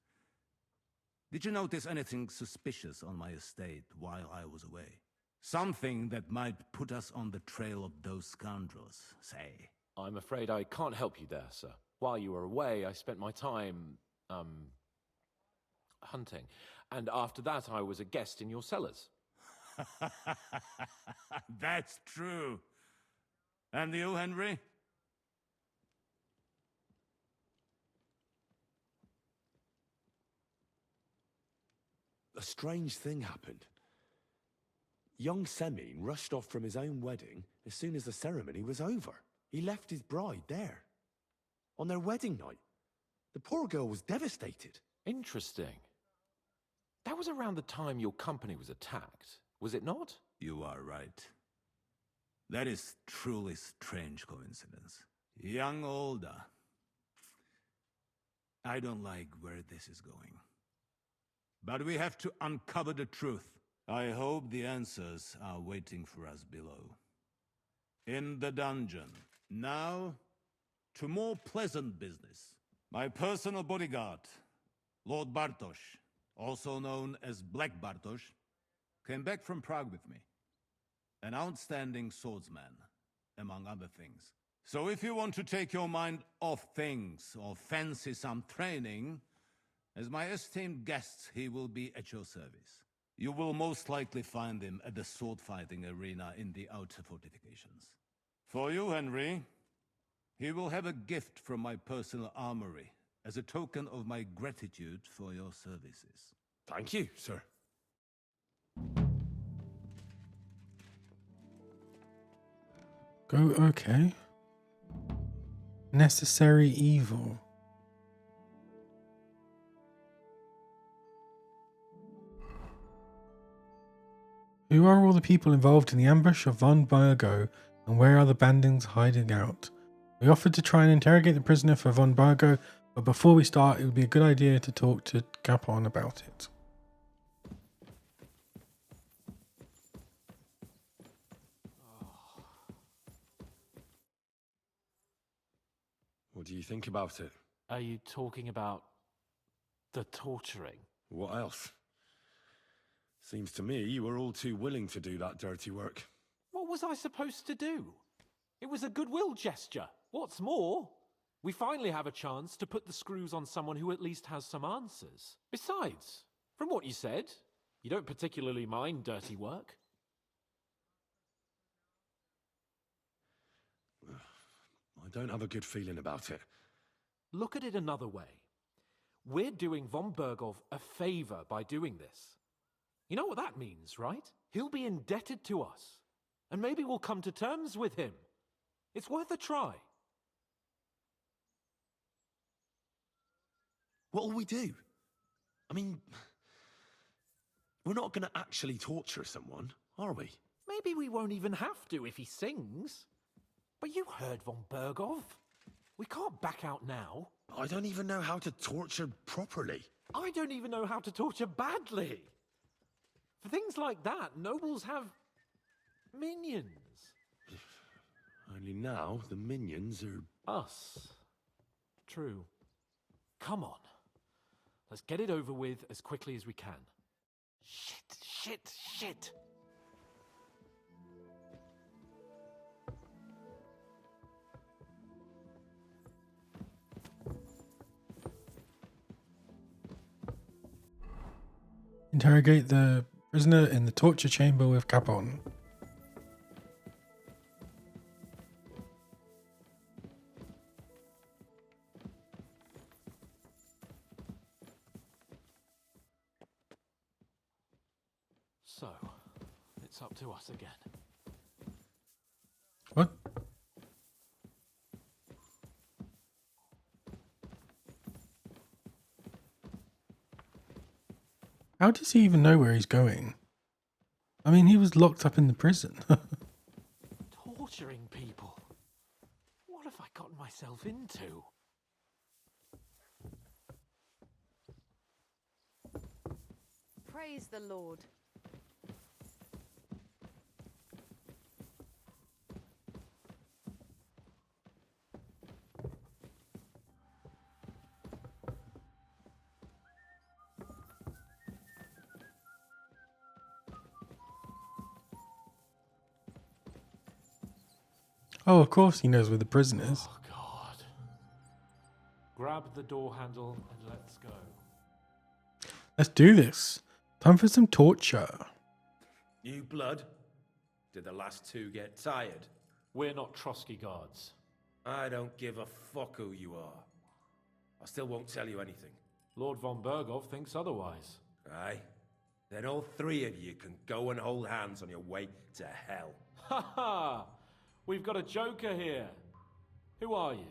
did you notice anything suspicious on my estate while I was away? Something that might put us on the trail of those scoundrels, say. I'm afraid I can't help you there, sir. While you were away, I spent my time, hunting. And after that, I was a guest in your cellars. That's true. And you, Henry? A strange thing happened. Young Semine rushed off from his own wedding as soon as the ceremony was over. He left his bride there. On their wedding night. The poor girl was devastated. Interesting. That was around the time your company was attacked, was it not? You are right. That is truly strange coincidence. Young Olda. I don't like where this is going. But we have to uncover the truth. I hope the answers are waiting for us below. In the dungeon. Now, to more pleasant business. My personal bodyguard, Lord Bartosz, also known as Black Bartosz, came back from Prague with me. An outstanding swordsman, among other things. So if you want to take your mind off things or fancy some training, as my esteemed guest, he will be at your service. You will most likely find him at the sword-fighting arena in the outer fortifications. For you, Henry, he will have a gift from my personal armory as a token of my gratitude for your services. Thank you, sir. Go, okay. Necessary evil. Who are all the people involved in the ambush of von Burgo, and where are the bandits hiding out? We offered to try and interrogate the prisoner for von Burgo, but before we start, it would be a good idea to talk to Capon about it. What do you think about it? Are you talking about the torturing? What else? Seems to me you were all too willing to do that dirty work. What was I supposed to do? It was a goodwill gesture. What's more, we finally have a chance to put the screws on someone who at least has some answers. Besides, from what you said, you don't particularly mind dirty work. I don't have a good feeling about it. Look at it another way. We're doing von Bergov a favor by doing this. You know what that means, right? He'll be indebted to us. And maybe we'll come to terms with him. It's worth a try. What'll we do? I mean, we're not going to actually torture someone, are we? Maybe we won't even have to if he sings. But you heard von Bergov. We can't back out now. I don't even know how to torture properly. I don't even know how to torture badly. For things like that, nobles have minions. Only now the minions are... Us. True. Come on. Let's get it over with as quickly as we can. Shit. Interrogate the prisoner in the torture chamber with Capon. So, it's up to us again. What? How does he even know where he's going? I mean, he was locked up in the prison. Torturing people. What have I gotten myself into? Praise the Lord. Oh, of course he knows where the prison is. Oh, God. Grab the door handle and let's go. Let's do this. Time for some torture. New blood? Did the last two get tired? We're not Trotsky guards. I don't give a fuck who you are. I still won't tell you anything. Lord von Bergov thinks otherwise. Aye? Then all three of you can go and hold hands on your way to hell. Ha ha! We've got a joker here. Who are you?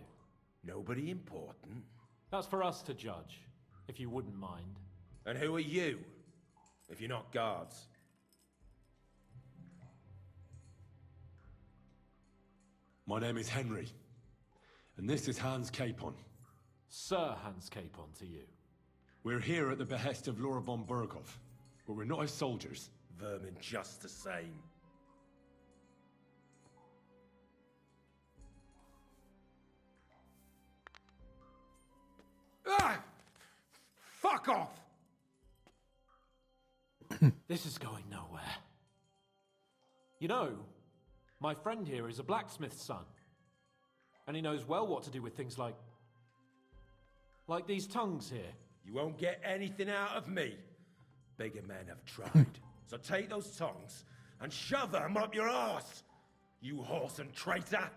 Nobody important. That's for us to judge, if you wouldn't mind. And who are you, if you're not guards? My name is Henry, and this is Hans Capon. Sir Hans Capon to you. We're here at the behest of Lord von Bergov, but we're not his soldiers. Vermin just the same. Ah! Fuck off! This is going nowhere. You know, my friend here is a blacksmith's son. And he knows well what to do with things like these tongues here. You won't get anything out of me. Bigger men have tried. So take those tongs and shove them up your arse, you horse and traitor!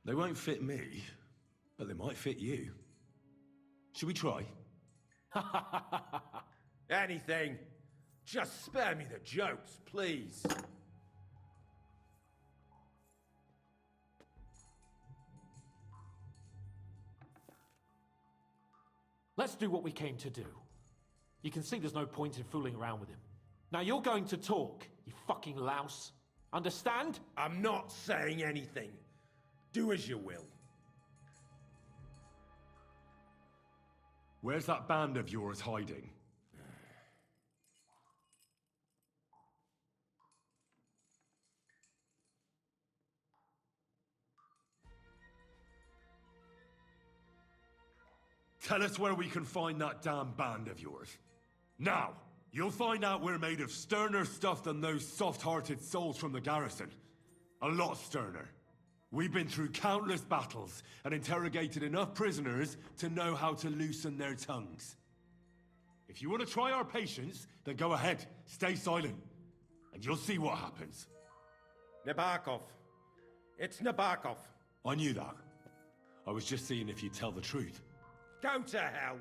They won't fit me, but they might fit you. Should we try? Anything. Just spare me the jokes, please. Let's do what we came to do. You can see there's no point in fooling around with him. Now you're going to talk, you fucking louse. Understand? I'm not saying anything. Do as you will. Where's that band of yours hiding? Tell us where we can find that damn band of yours. Now, you'll find out we're made of sterner stuff than those soft-hearted souls from the garrison. A lot sterner. We've been through countless battles and interrogated enough prisoners to know how to loosen their tongues. If you want to try our patience, then go ahead, stay silent, and you'll see what happens. Nabokov. It's Nabokov. I knew that. I was just seeing if you'd tell the truth. Go to hell.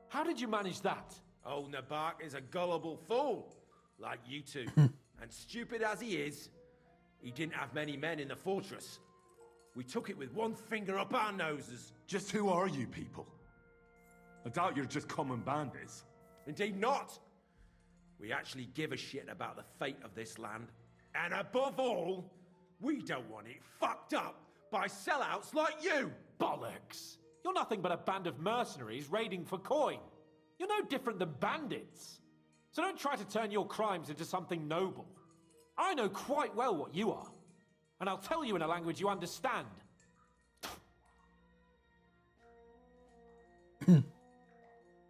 How did you manage that? Old Nabok is a gullible fool, like you two. And stupid as he is, he didn't have many men in the fortress. We took it with one finger up our noses. Just who are you people? I doubt you're just common bandits. Indeed not. We actually give a shit about the fate of this land. And above all, we don't want it fucked up by sellouts like you. Bollocks! You're nothing but a band of mercenaries raiding for coin. You're no different than bandits. So don't try to turn your crimes into something noble. I know quite well what you are. And I'll tell you in a language you understand.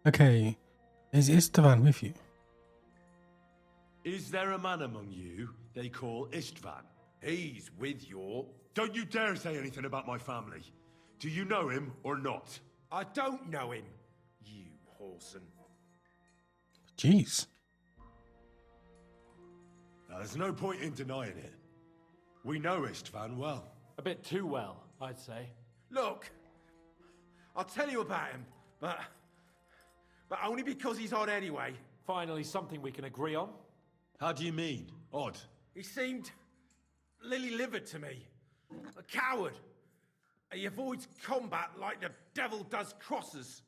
Okay, is Istvan with you? Is there a man among you they call Istvan? He's with your... Don't you dare say anything about my family. Do you know him or not? I don't know him, you whoreson. Jeez. Now, there's no point in denying it. We know Istvan well. A bit too well, I'd say. Look, I'll tell you about him, but only because he's odd anyway. Finally, something we can agree on. How do you mean, odd? He seemed lily-livered to me. A coward. He avoids combat like the devil does crosses.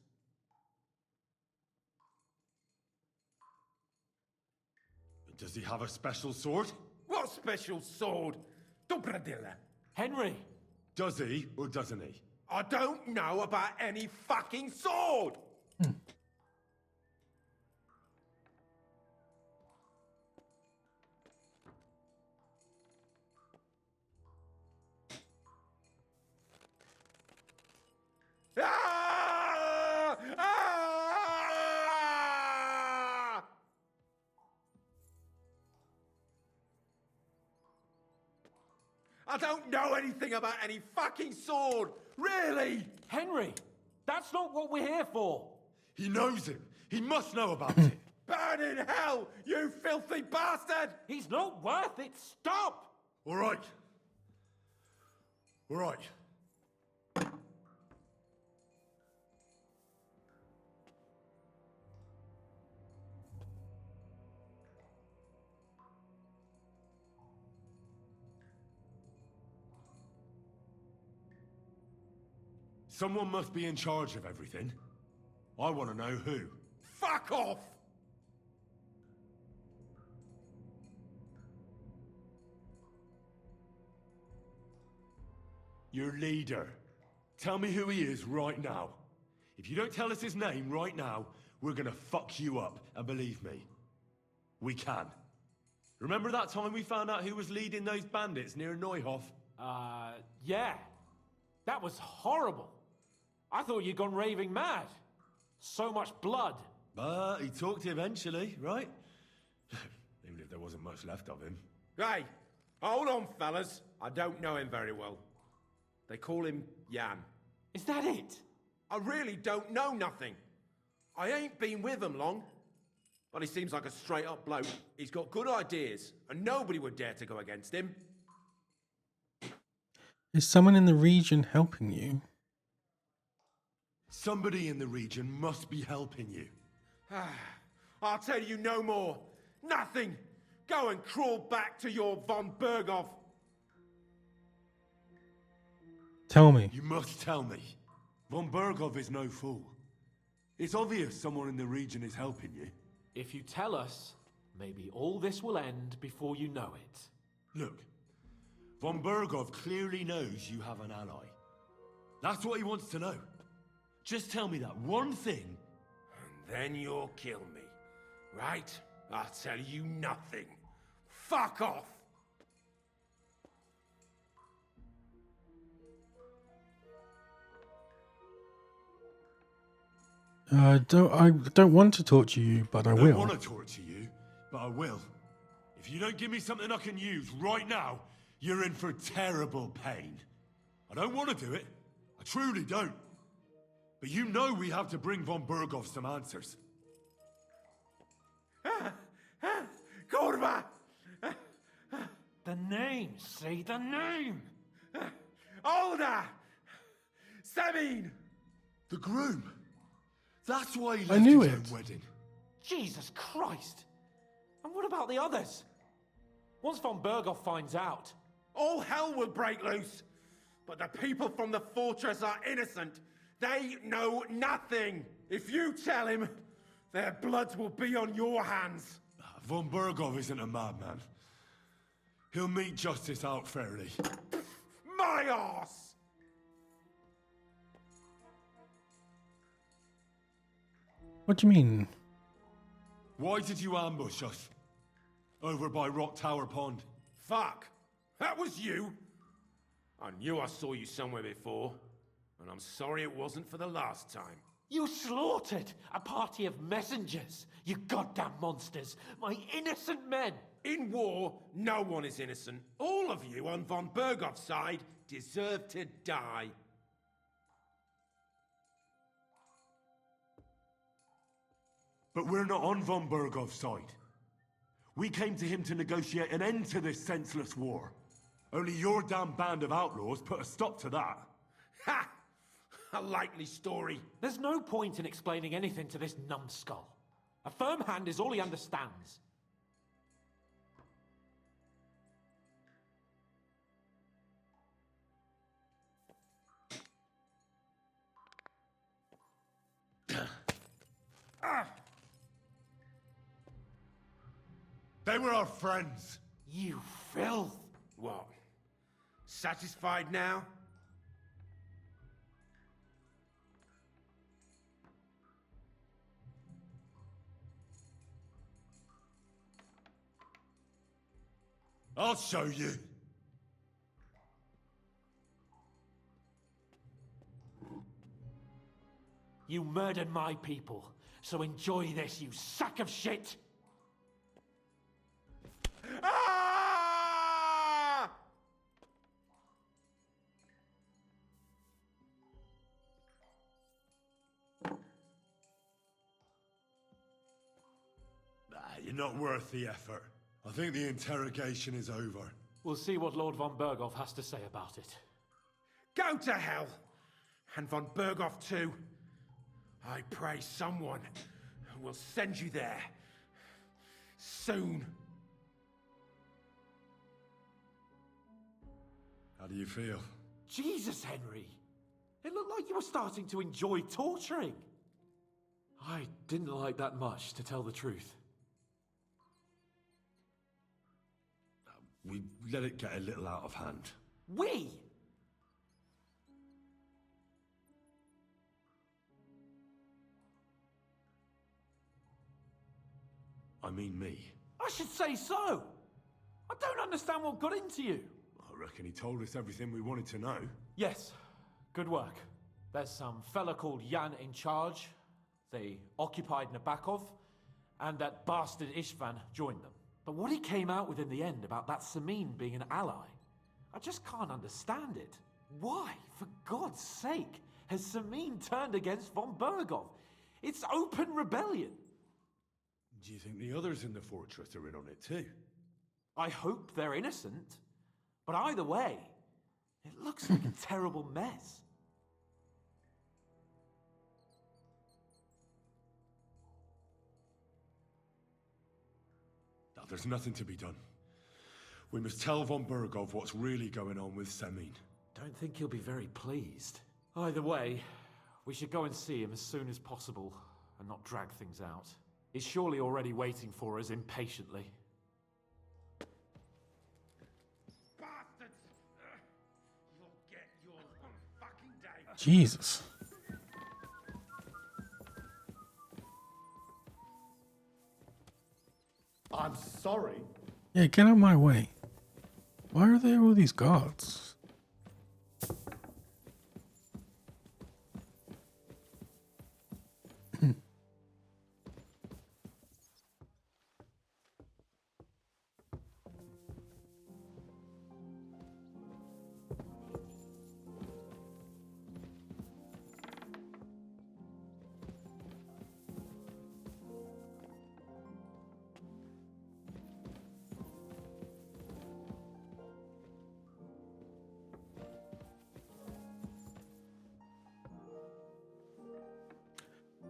Does he have a special sword? What special sword? Dobradilla. Henry! Does he or doesn't he? I don't know about any fucking sword! Ah! Ah! I don't know anything about any fucking sword! Really! Henry! That's not what we're here for! He knows him! He must know about it! Burn in hell, you filthy bastard! He's not worth it! Stop! All right. All right. Someone must be in charge of everything. I want to know who. Fuck off! Your leader. Tell me who he is right now. If you don't tell us his name right now, we're gonna fuck you up, and believe me, we can. Remember that time we found out who was leading those bandits near Neuhof? Yeah. That was horrible. I thought you'd gone raving mad. So much blood. But he talked eventually, right? Even if there wasn't much left of him. Hey, hold on, fellas. I don't know him very well. They call him Jan. Is that it? I really don't know nothing. I ain't been with them long. But he seems like a straight-up bloke. He's got good ideas, and nobody would dare to go against him. Is someone in the region helping you? Somebody in the region must be helping you. I'll tell you no more. Nothing. Go and crawl back to your von Berghoff. Tell me. You must tell me. Von Berghoff is no fool. It's obvious someone in the region is helping you. If you tell us, maybe all this will end before you know it. Look, von Berghoff clearly knows you have an ally. That's what he wants to know. Just tell me that one thing, and then you'll kill me. Right? I'll tell you nothing. Fuck off! I don't want to torture you, but I will. I don't want to torture you, but I will. If you don't give me something I can use right now, you're in for terrible pain. I don't want to do it. I truly don't. But you know we have to bring von Berghoff some answers. Corva! The name, say the name! Olda! Sabine! The groom! That's why he I left knew his it. own wedding. Jesus Christ! And what about the others? Once von Berghoff finds out... All hell will break loose! But the people from the fortress are innocent! They know nothing! If you tell him, their blood will be on your hands! Von Berghoff isn't a madman. He'll mete justice out fairly. My arse! What do you mean? Why did you ambush us? Over by Rock Tower Pond. Fuck! That was you! I knew I saw you somewhere before, and I'm sorry it wasn't for the last time. You slaughtered a party of messengers, you goddamn monsters, my innocent men! In war, no one is innocent. All of you on von Berghoff's side deserve to die. But we're not on von Berghoff's side. We came to him to negotiate an end to this senseless war. Only your damn band of outlaws put a stop to that. Ha! A likely story. There's no point in explaining anything to this numbskull. A firm hand is all he understands. They were our friends. You filth! What? Satisfied now? I'll show you. You murdered my people, so enjoy this, you sack of shit! Ah! You're not worth the effort. I think the interrogation is over. We'll see what Lord von Berghoff has to say about it. Go to hell! And von Berghoff too. I pray someone will send you there. Soon. How do you feel? Jesus, Henry! It looked like you were starting to enjoy torturing. I didn't like that much, to tell the truth. We let it get a little out of hand. We? I mean me. I should say so. I don't understand what got into you. I reckon he told us everything we wanted to know. Yes, good work. There's some fella called Jan in charge. They occupied Nabokov, and that bastard Istvan joined them. But what he came out with in the end about that Samin being an ally, I just can't understand it. Why, for God's sake, has Samin turned against von Berghoff? It's open rebellion. Do you think the others in the fortress are in on it too? I hope they're innocent. But either way, it looks like a terrible mess. Now, there's nothing to be done. We must tell von Burgov what's really going on with Semin. Don't think he'll be very pleased. Either way, we should go and see him as soon as possible and not drag things out. He's surely already waiting for us impatiently. Bastards! You'll get yours one fucking day. Jesus. I'm sorry. Yeah, get out of my way. Why are there all these guards?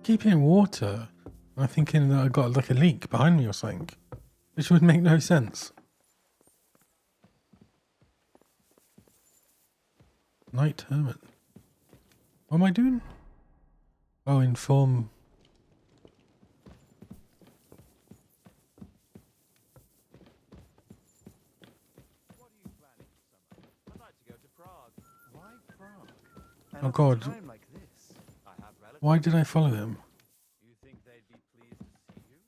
Keep hearing water. I'm thinking that I got like a leak behind me or something, which would make no sense. Night Hermit. What am I doing? Oh, inform. What are you planning for summer? I'd like to go to Prague. Why Prague? Oh God. Time like this. I have relatives. Why did I follow him? You think they'd be pleased to see you?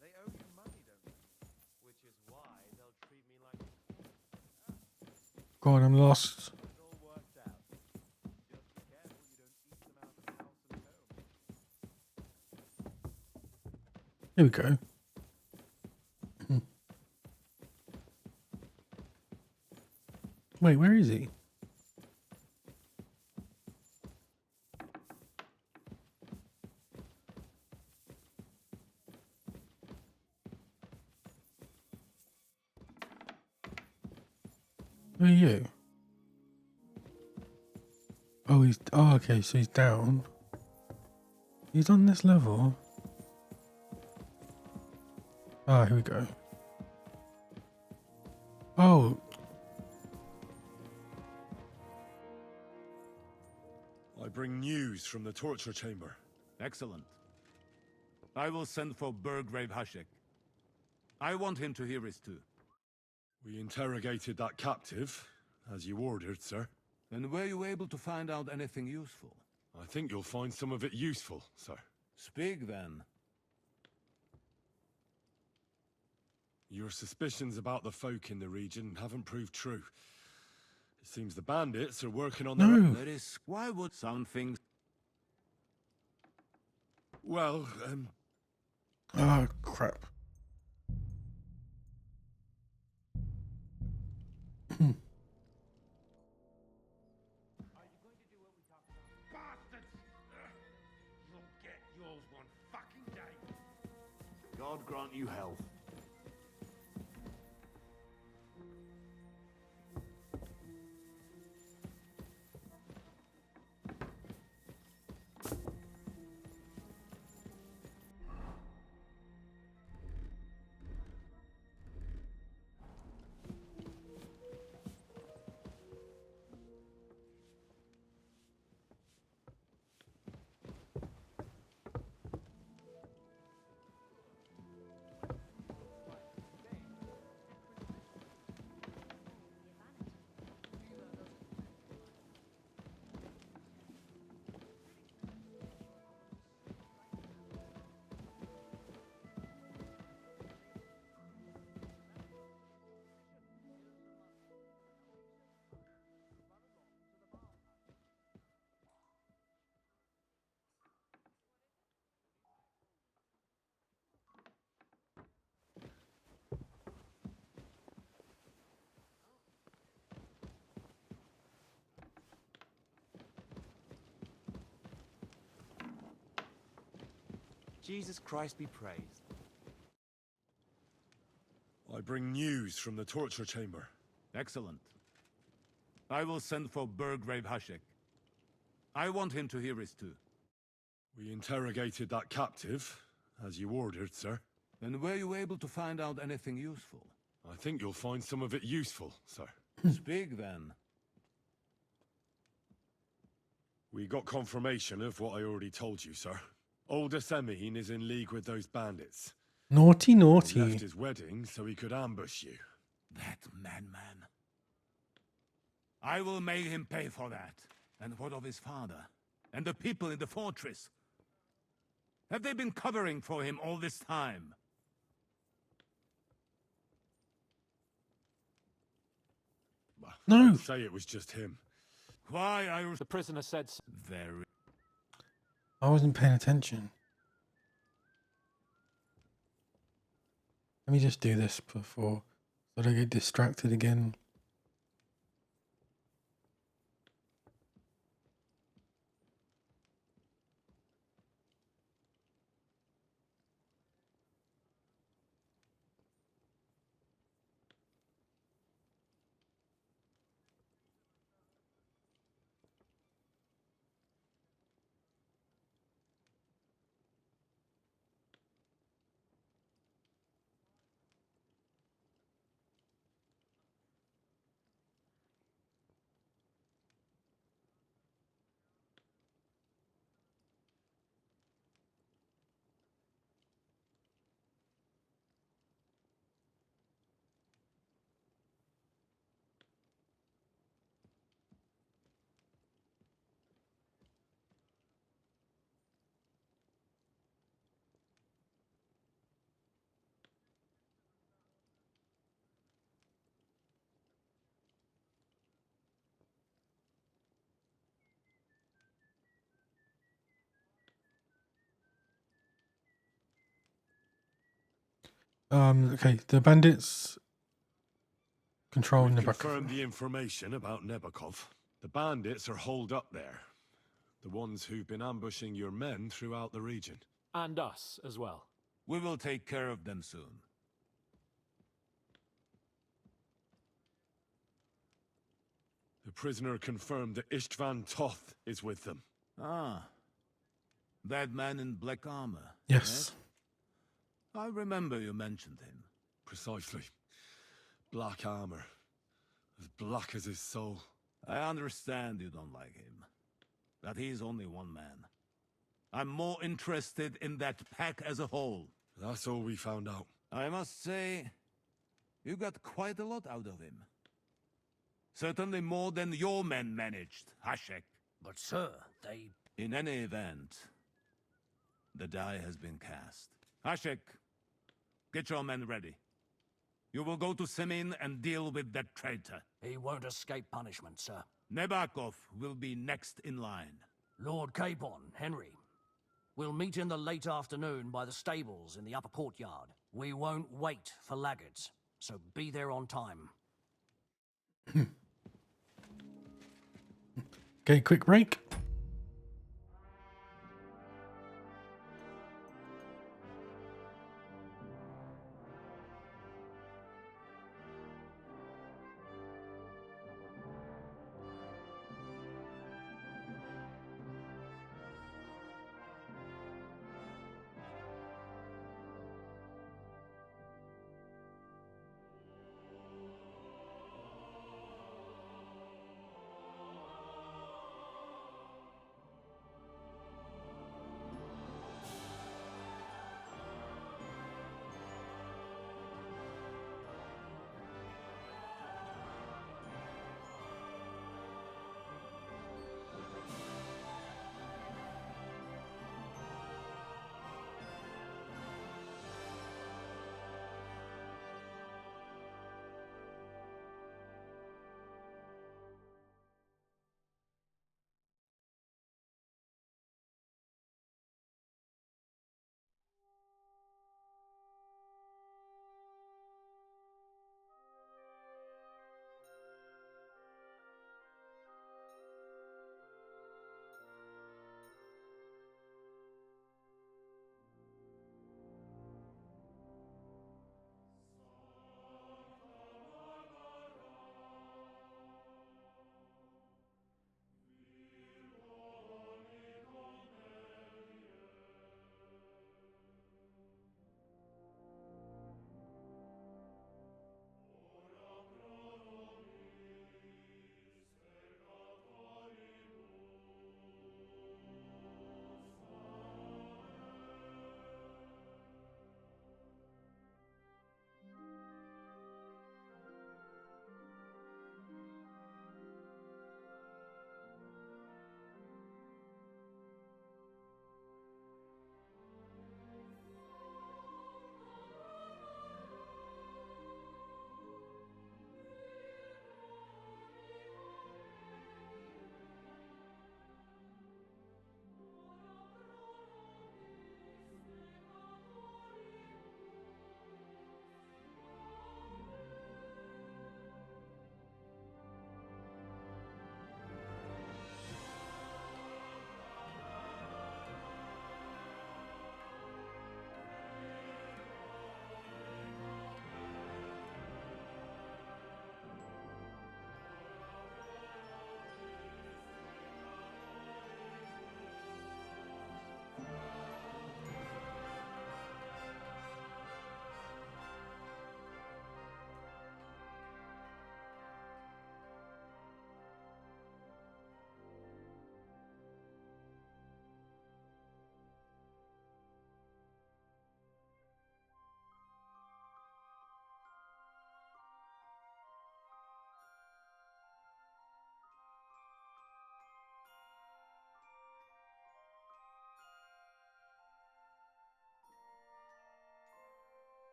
They owe you money, don't they? Which is why they'll treat me like God, I'm lost. it's all worked out. Just be careful you don't eat them out of house and home. Here we go. Wait, where is he? Who are you? Oh, he's... Oh, okay, so he's down. He's on this level. Ah, here we go. Oh, I bring news from the torture chamber. Excellent. I will send for Burgrave Hashek. I want him to hear it too. We interrogated that captive, as you ordered, sir. And were you able to find out anything useful? I think you'll find some of it useful, sir. Speak then. Your suspicions about the folk in the region haven't proved true. It seems the bandits are working on their... no. There is... Why would some things... Well, Oh, crap. Bastards! You'll get yours one fucking day. God grant you health. Jesus Christ be praised. bring news from the torture chamber. Excellent. I will send for Burgrave Hashek. I want him to hear it too. We interrogated that captive, as you ordered, sir. And were you able to find out anything useful? I think you'll find some of it useful, sir. Speak then. We got confirmation of what I already told you, sir. Old Asemine is in league with those bandits. Naughty, He naughty. left his wedding so he could ambush you. That madman. I will make him pay for that. And what of his father? And the people in the fortress? Have they been covering for him all this time? No. I'd say it was just him. Why I... The prisoner said so. Very... I wasn't paying attention. Let me just do this before so I don't get distracted again. Okay, the bandits control We've Nabokov. confirmed the information about Nebokov. The bandits are holed up there. The ones who've been ambushing your men throughout the region. And us as well. We will take care of them soon. The prisoner confirmed that Istvan Toth is with them. Ah. That man in black armor. Yes. I remember you mentioned him. Precisely. Black armor. As black as his soul. I understand you don't like him. But he's only one man. I'm more interested in that pack as a whole. That's all we found out. I must say, you got quite a lot out of him. Certainly more than your men managed, Hashek. But sir, they... In any event, the die has been cast. Hashek, get your men ready. You will go to Semin and deal with that traitor. He won't escape punishment, sir. Nebakov will be next in line. Lord Capon, Henry. We'll meet in the late afternoon by the stables in the upper courtyard. We won't wait for laggards, so be there on time. Okay, quick break.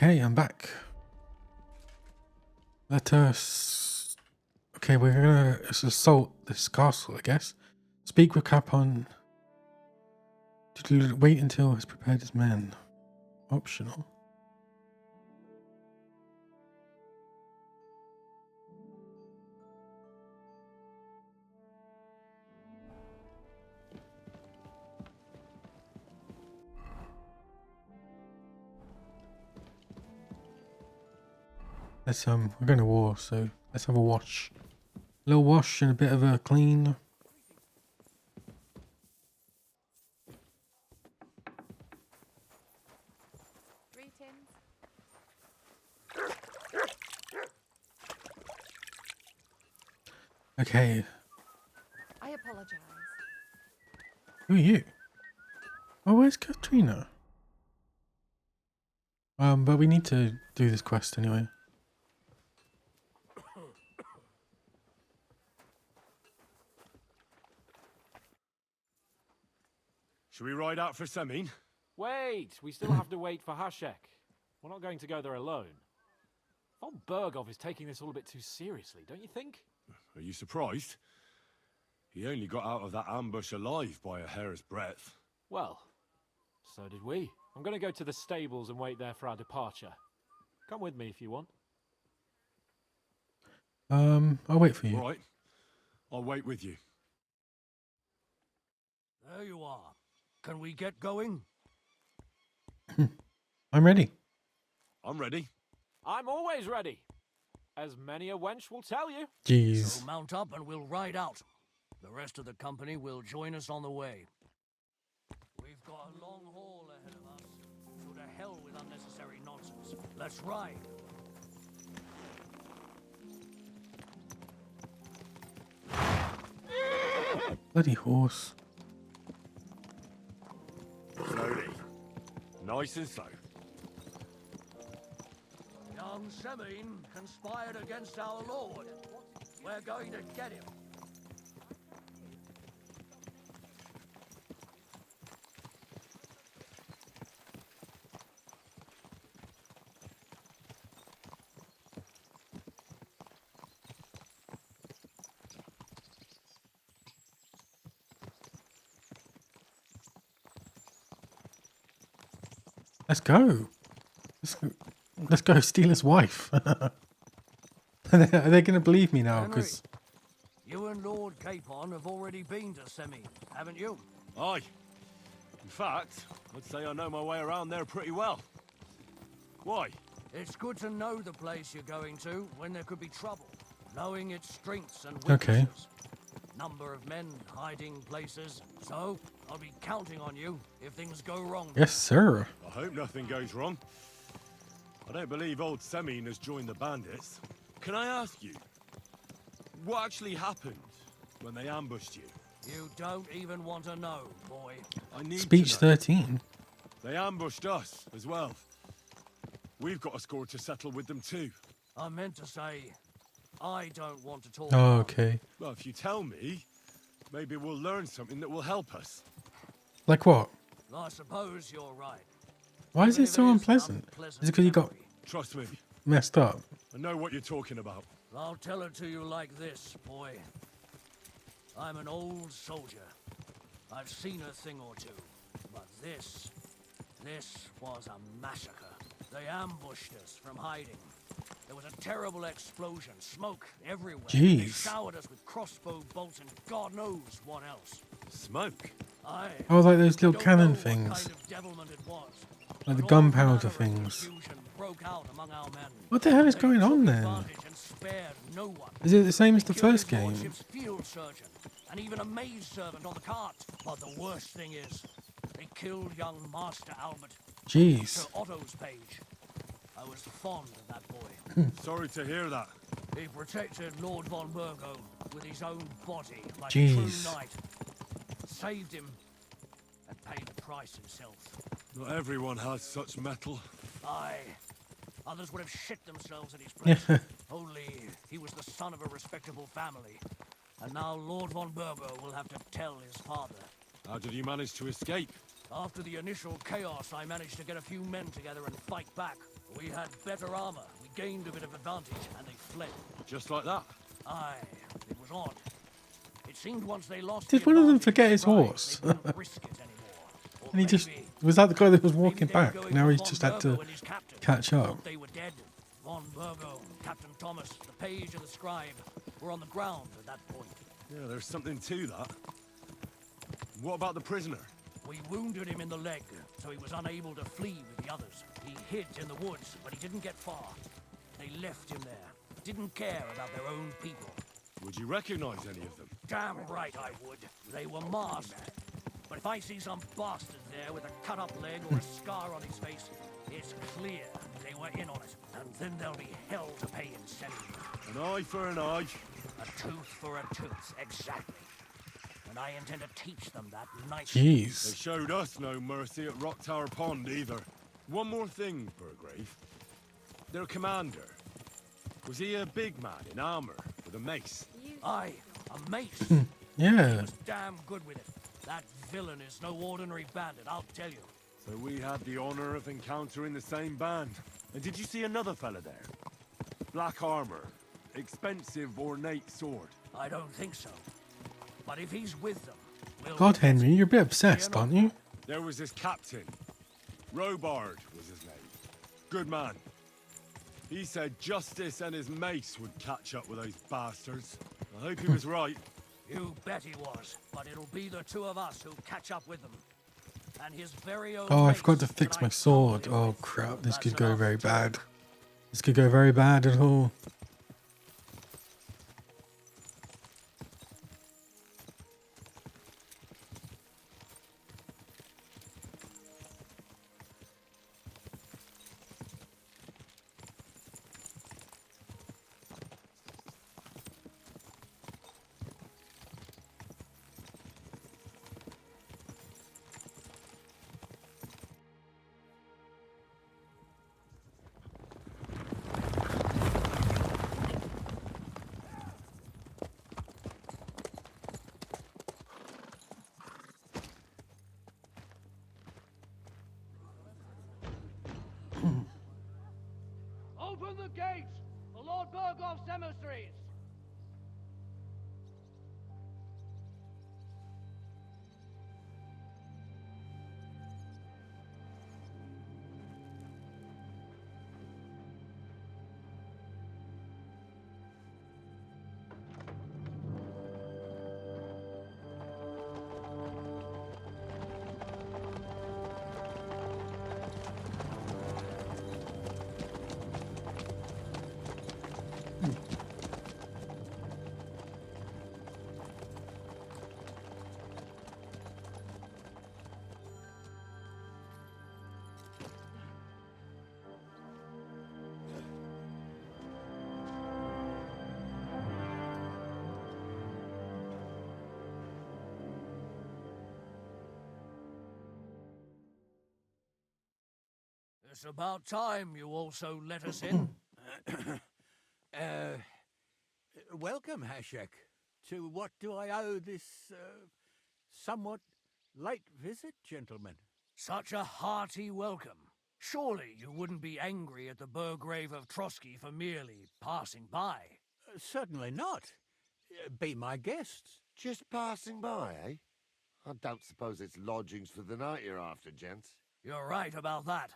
Okay, I'm back. Let us... Okay, we're gonna assault this castle, I guess. Speak with Capon. Wait until he's prepared his men. Optional. Let's we're going to war, so let's have a wash. A little wash and a bit of a clean. Greetings. Okay. I apologize. Who are you? Oh, where's Katrina? But we need to do this quest anyway. Should we ride out for Semin? Wait, we still have to wait for Hashek. We're not going to go there alone. Von Bergov is taking this all a bit too seriously, don't you think? Are you surprised? He only got out of that ambush alive by a hair's breadth. Well, so did we. I'm going to go to the stables and wait there for our departure. Come with me if you want. I'll wait for you. All right. I'll wait with you. There you are. Can we get going? I'm ready. I'm ready. I'm always ready. As many a wench will tell you. Jeez. So mount up and we'll ride out. The rest of the company will join us on the way. We've got a long haul ahead of us. So to hell with unnecessary nonsense. Let's ride. Bloody horse. Slowly. Nice and slow. Young Semin conspired against our lord. We're going to get him. Let's go. Let's go steal his wife. Are they going to believe me now? Henry, Because you and Lord Capon have already been to Semin, haven't you? Aye. In fact, I'd say I know my way around there pretty well. Why? It's good to know the place you're going to when there could be trouble. Knowing its strengths and Okay. weaknesses. Number of men hiding places. So, I'll be counting on you if things go wrong. yes, sir. I hope nothing goes wrong. I don't believe old Semin has joined the bandits. Can I ask you, what actually happened when they ambushed you? You don't even want to know, boy. I need Speech to know. 13. They ambushed us as well. We've got a score to settle with them too. I meant to say, I don't want to talk. Oh, okay. Well, if you tell me, maybe we'll learn something that will help us. Like what? I suppose you're right. Why is Even it if so an unpleasant? Is it because you got memory. Trust me, messed up? I know what you're talking about. I'll tell it to you like this, boy. I'm an old soldier. I've seen a thing or two. But this was a massacre. They ambushed us from hiding. There was a terrible explosion, smoke everywhere. Jeez. They showered us with crossbow bolts and God knows what else. Smoke? I Oh, like those little don't cannon know what things. kind of devilment it was. Like the But all gunpowder manner of things. confusion broke out among our men. What the hell is They going took on then? advantage and spared no one. Is it the same as the They killed first his game? lordship's field surgeon, and even a maid servant on the cart. But the worst thing is, they killed young Master Albert, Jeez. Sir Otto's page. I was fond of that boy. Sorry to hear that. He protected Lord von Burgo with his own body like a Jeez. true knight. Saved him and paid the price himself. Not everyone has such metal. Aye. Others would have shit themselves at his place. Only he was the son of a respectable family. And now Lord von Burgo will have to tell his father. How did you manage to escape? After the initial chaos, I managed to get a few men together and fight back. We had better armor. We gained a bit of advantage, and they fled. Just like that? Aye, it was odd. It seemed once they lost Did the one of them advantage forget of his surprise, horse? they wouldn't risk it anymore. Or And he just maybe- was that the guy that was walking maybe they were back. going Now for he Von just had to Burgo and his captain. catch up. Thought they were dead. Von Burgo, Captain Thomas, the page and the scribe were on the ground at that point. Yeah, there's something to that. What about the prisoner? We wounded him in the leg, so he was unable to flee with the others. He hid in the woods, but he didn't get far. They left him there. Didn't care about their own people. Would you recognize any of them? Damn right I would. They were masked. But if I see some bastard there with a cut-up leg or a scar on his face, it's clear they were in on it. And then there'll be hell to pay in selling them. An eye for an eye. A tooth for a tooth, exactly. And I intend to teach them that nicely. They Jeez. showed us no mercy at Rock Tower Pond either. One more thing, Burgrave. Their commander. Was he a big man in armor with a mace? Aye, a mace. Yeah. He was damn good with it. That villain is no ordinary bandit, I'll tell you. So we had the honor of encountering the same band. And did you see another fella there? Black armor, expensive ornate sword. I don't think so. But if he's with them, we'll... God, Henry, you're a bit obsessed, aren't you? There was this captain. Robard was his name. Good man. He said Justice and his mace would catch up with those bastards. I hope he was right. You bet he was. But it'll be the two of us who'll catch up with them. And his very own Oh, I mace forgot to fix that my I sword. told him Oh with. crap, this That's could go enough. very bad. This could go very bad at all. Open the gates for Lord Burgoff's emissaries! It's about time you also let us in. Welcome, Hashek. To what do I owe this, somewhat late visit, gentlemen? Such a hearty welcome. Surely you wouldn't be angry at the Burgrave of Trotsky for merely passing by. Certainly not. Be my guests. Just passing by, eh? I don't suppose it's lodgings for the night you're after, gents. You're right about that.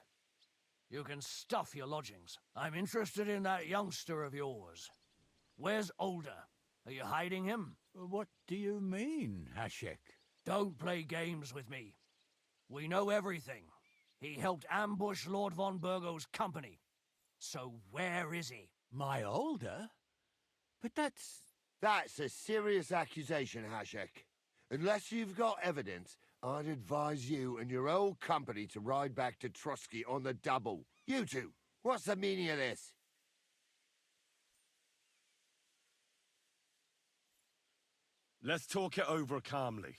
You can stuff your lodgings. I'm interested in that youngster of yours. Where's Older? Are you hiding him? What do you mean, Hashek? Don't play games with me. We know everything. He helped ambush Lord von Burgo's company. So where is he? My Older? But that's... That's a serious accusation, Hashek. Unless you've got evidence, I'd advise you and your old company to ride back to Trotsky on the double. You two, what's the meaning of this? Let's talk it over calmly.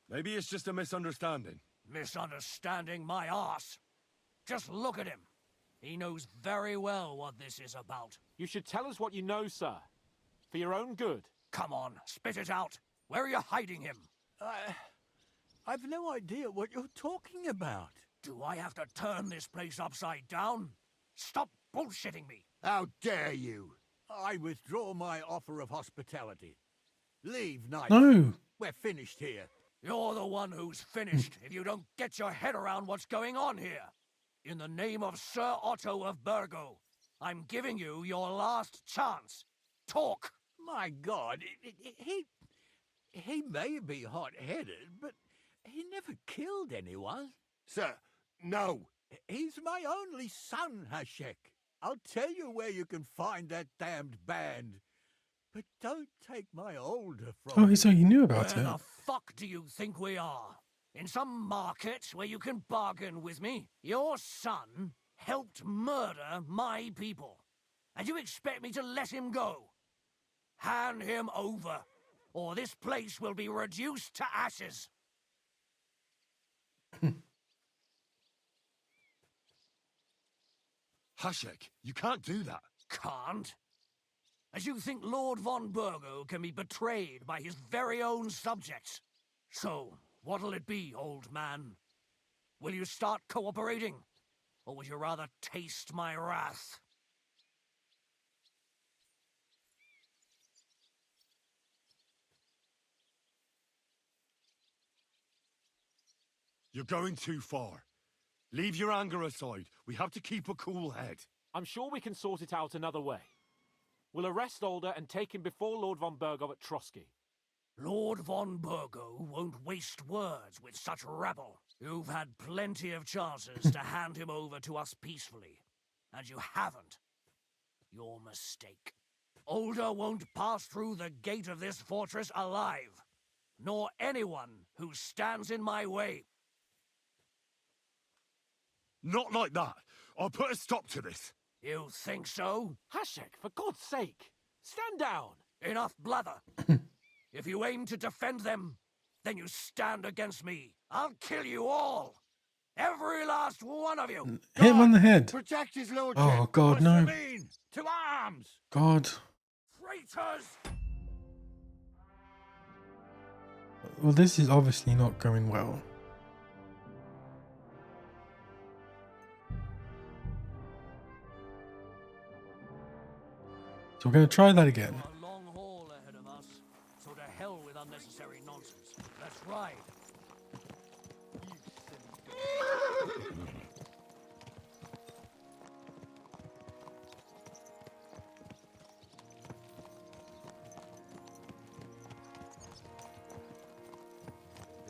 Maybe it's just a misunderstanding. Misunderstanding my arse. Just look at him. He knows very well what this is about. You should tell us what you know, sir. For your own good. Come on, spit it out. Where are you hiding him? I've no idea what you're talking about. Do I have to turn this place upside down? Stop bullshitting me! How dare you? I withdraw my offer of hospitality. Leave, knight. No. We're finished here. You're the one who's finished if you don't get your head around what's going on here. In the name of Sir Otto of Burgo, I'm giving you your last chance. Talk! My God, he may be hot-headed, but he never killed anyone. Sir, no. He's my only son, Hashek. I'll tell you where you can find that damned band. But don't take my older from Oh, so he knew about Where it. the fuck do you think we are? In some market where you can bargain with me? Your son helped murder my people. And you expect me to let him go? Hand him over, or this place will be reduced to ashes. Hashek, you can't do that. Can't? As you think Lord von Burgo can be betrayed by his very own subjects. So, what'll it be, old man? Will you start cooperating? Or would you rather taste my wrath? You're going too far. Leave your anger aside. We have to keep a cool head. I'm sure we can sort it out another way. We'll arrest Alder and take him before Lord von Burgo at Trotsky. Lord von Burgo won't waste words with such rabble. You've had plenty of chances to hand him over to us peacefully, and you haven't. Your mistake. Alder won't pass through the gate of this fortress alive, nor anyone who stands in my way. Not like that. I'll put a stop to this. You think so? Hashek, for God's sake, stand down. Enough blather. If you aim to defend them, then you stand against me. I'll kill you all. Every last one of you. Hit him on the head. Protect his lordship. Oh, God, What's no. the mean? To arms! God. Traitors! Well, this is obviously not going well. So we're going to try that again. A long haul ahead of us, so to hell with unnecessary nonsense. Let's ride.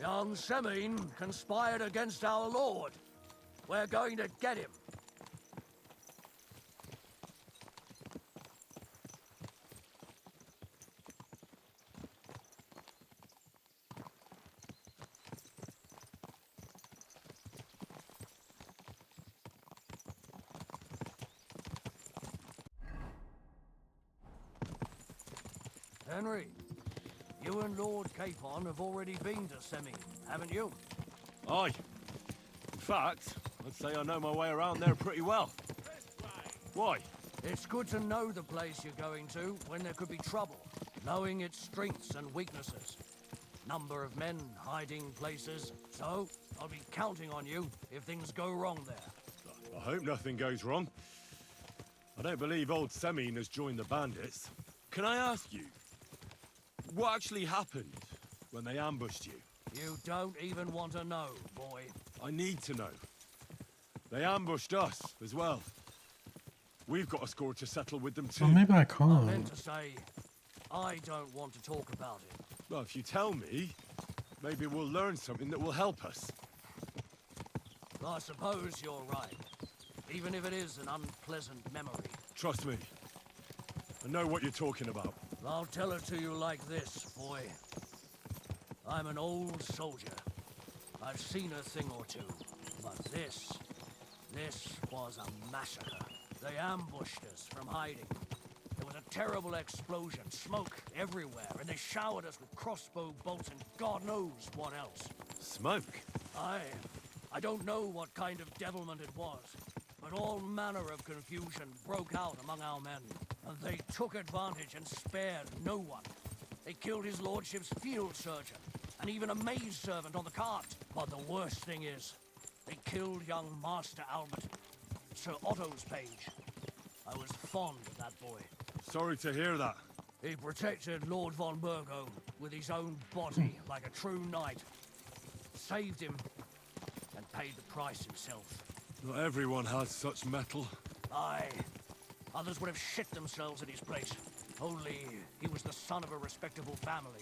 Young Semine conspired against our lord. We're going to get him. Henry, you and Lord Capon have already been to Semine, haven't you? Aye. In fact, I'd say I know my way around there pretty well. Why? It's good to know the place you're going to when there could be trouble, knowing its strengths and weaknesses. Number of men, hiding places. So, I'll be counting on you if things go wrong there. I hope nothing goes wrong. I don't believe old Semine has joined the bandits. Can I ask you, what actually happened when they ambushed you? You don't even want to know, boy. I need to know. They ambushed us as well. We've got a score to settle with them too. Well, maybe I I meant can't. to say, I don't want to talk about it. Well, if you tell me, maybe we'll learn something that will help us. I suppose you're right, even if it is an unpleasant memory. Trust me. I know what you're talking about. I'll tell it to you like this, boy. I'm an old soldier. I've seen a thing or two, but this was a massacre. They ambushed us from hiding. There was a terrible explosion, smoke everywhere, and they showered us with crossbow bolts and God knows what else. Smoke? I don't know what kind of devilment it was, but all manner of confusion broke out among our men, and they took advantage and spared no one. They killed his lordship's field surgeon, and even a maid servant on the cart. But the worst thing is, They killed young Master Albert, Sir Otto's page. I was fond of that boy. Sorry to hear that. He protected Lord von Burgo with his own body like a true knight. Saved him and paid the price himself. Not everyone has such metal. Aye. Others would have shit themselves at his place. Only he was the son of a respectable family.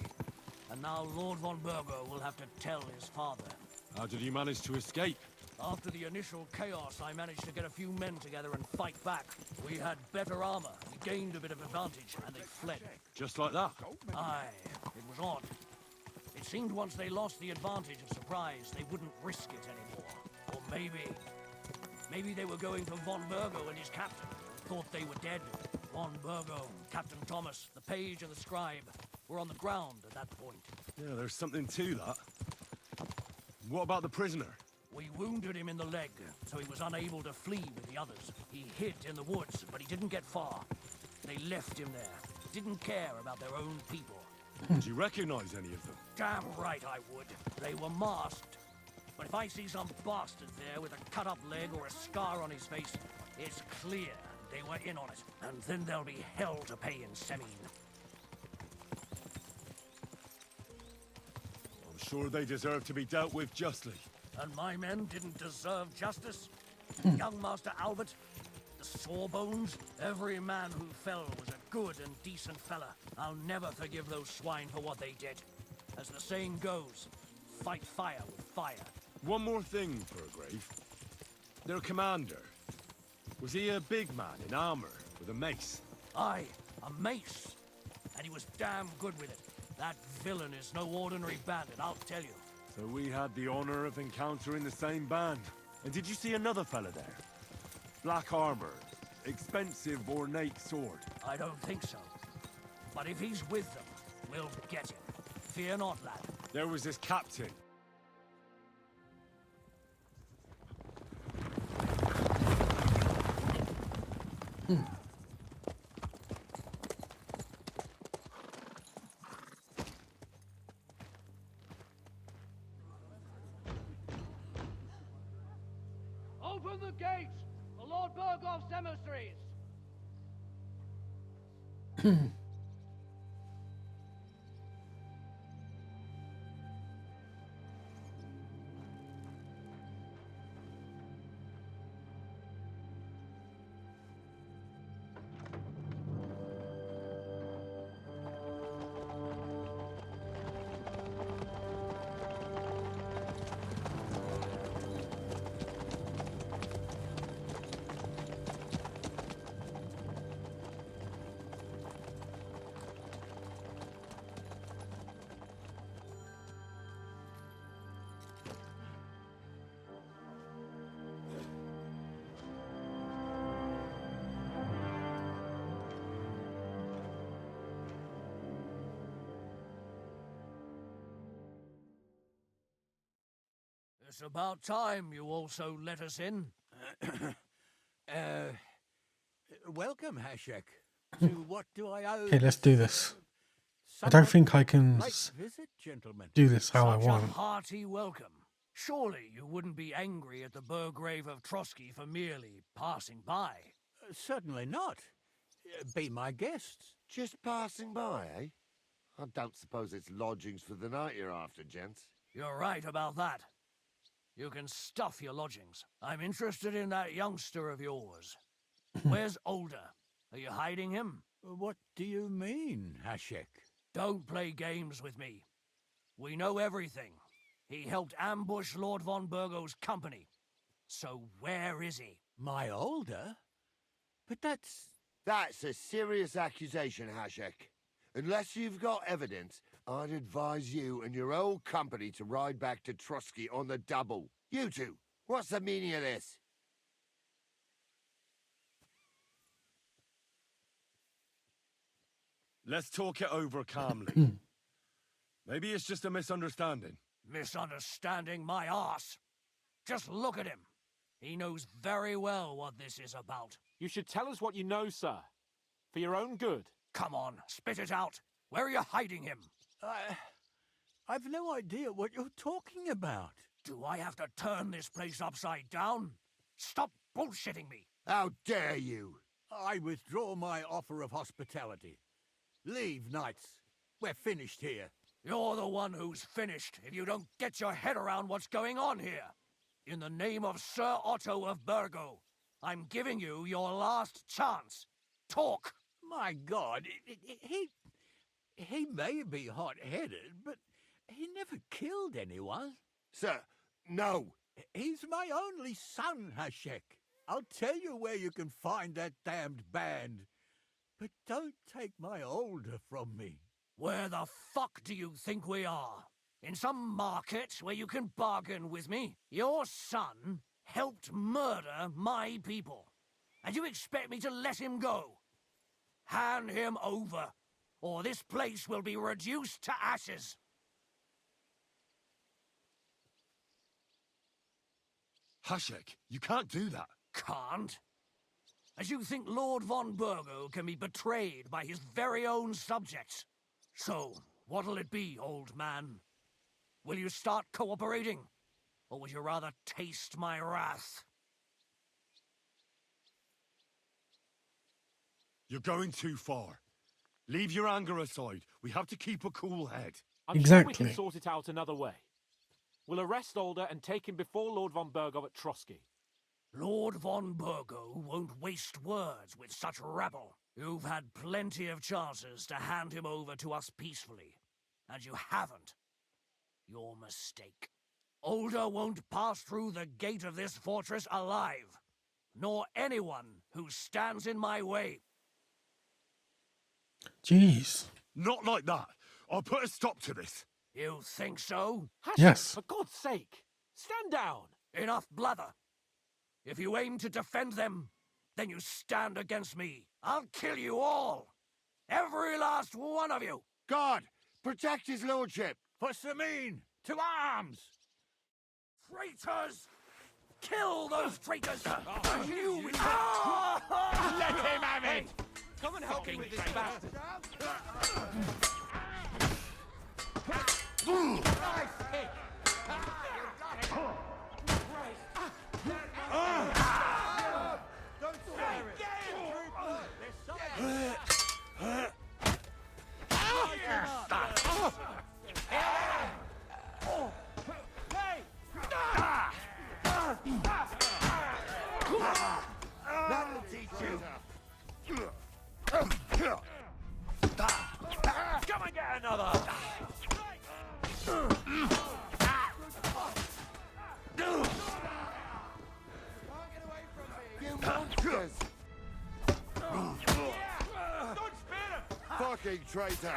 And now Lord von Burgo will have to tell his father. How did you manage to escape? After the initial chaos, I managed to get a few men together and fight back. We had better armor, we gained a bit of advantage, and they fled. Just like that? Aye, it was odd. It seemed once they lost the advantage of surprise, they wouldn't risk it anymore. Or maybe they were going for von Burgo and his captain, and thought they were dead. Von Burgo, Captain Thomas, the page and the scribe were on the ground at that point. Yeah, there's something to that. What about the prisoner? We wounded him in the leg, so he was unable to flee with the others. He hid in the woods, but he didn't get far. They left him there. Didn't care about their own people. Did you recognize any of them? Damn right I would. They were masked. But if I see some bastard there with a cut-up leg or a scar on his face, it's clear they were in on it. And then there'll be hell to pay in Semine. I'm sure they deserve to be dealt with justly. And my men didn't deserve justice? Young Master Albert, the Sawbones, every man who fell was a good and decent fella. I'll never forgive those swine for what they did. As the saying goes, fight fire with fire. One more thing, Burgrave. Their commander. Was he a big man in armor with a mace? Aye, a mace. And he was damn good with it. That villain is no ordinary bandit, I'll tell you. So we had the honor of encountering the same band. And did you see another fella there? Black armor, expensive ornate sword. I don't think so. But if he's with them, we'll get him. Fear not, lad. There was this captain. Open the gates for Lord Burgov's emissaries! It's about time you also let us in. Welcome, Hashek. To what do I owe? Okay, let's do this. I don't think I can Visit, gentlemen. do this how I Such want. a hearty welcome. Surely you wouldn't be angry at the Burgrave of Trotsky for merely passing by. Certainly not. Be my guests. Just passing by, eh? I don't suppose it's lodgings for the night you're after, gents. You're right about that. You can stuff your lodgings. I'm interested in that youngster of yours. Where's Older? Are you hiding him? What do you mean, Hashek? Don't play games with me. We know everything. He helped ambush Lord von Burgo's company. So where is he? My Older? But that's... That's a serious accusation, Hashek. Unless you've got evidence, I'd advise you and your old company to ride back to Trotsky on the double. You two, what's the meaning of this? Let's talk it over calmly. Maybe it's just a misunderstanding. Misunderstanding my arse. Just look at him. He knows very well what this is about. You should tell us what you know, sir. For your own good. Come on, spit it out. Where are you hiding him? I've no idea what you're talking about. Do I have to turn this place upside down? Stop bullshitting me! How dare you? I withdraw my offer of hospitality. Leave, knights. We're finished here. You're the one who's finished if you don't get your head around what's going on here. In the name of Sir Otto of Burgo, I'm giving you your last chance. Talk! My God, he may be hot-headed, but he never killed anyone. Sir, no. He's my only son, Hashek. I'll tell you where you can find that damned band. But don't take my older from me. Where the fuck do you think we are? In some market where you can bargain with me? Your son helped murder my people. And you expect me to let him go? Hand him over, or this place will be reduced to ashes. Hashek, you can't do that. Can't? As you think Lord von Burgo can be betrayed by his very own subjects. So, what'll it be, old man? Will you start cooperating? Or would you rather taste my wrath? You're going too far. Leave your anger aside. We have to keep a cool head. I'm sure we can sort it out another way. We'll arrest Alder and take him before Lord von Burgo at Trotsky. Lord von Burgo won't waste words with such rabble. You've had plenty of chances to hand him over to us peacefully, and you haven't. Your mistake. Alder won't pass through the gate of this fortress alive, nor anyone who stands in my way. Jeez. Not like that. I'll put a stop to this. You think so? Yes. For God's sake, stand down. Enough blather. If you aim to defend them, then you stand against me. I'll kill you all. Every last one of you. God, protect his lordship. For Samin, to arms! Traitors! Kill those traitors! You... Let him have it! Come and help me with this bastard! That'll teach you. Come and get another! You monsters! Fucking traitor!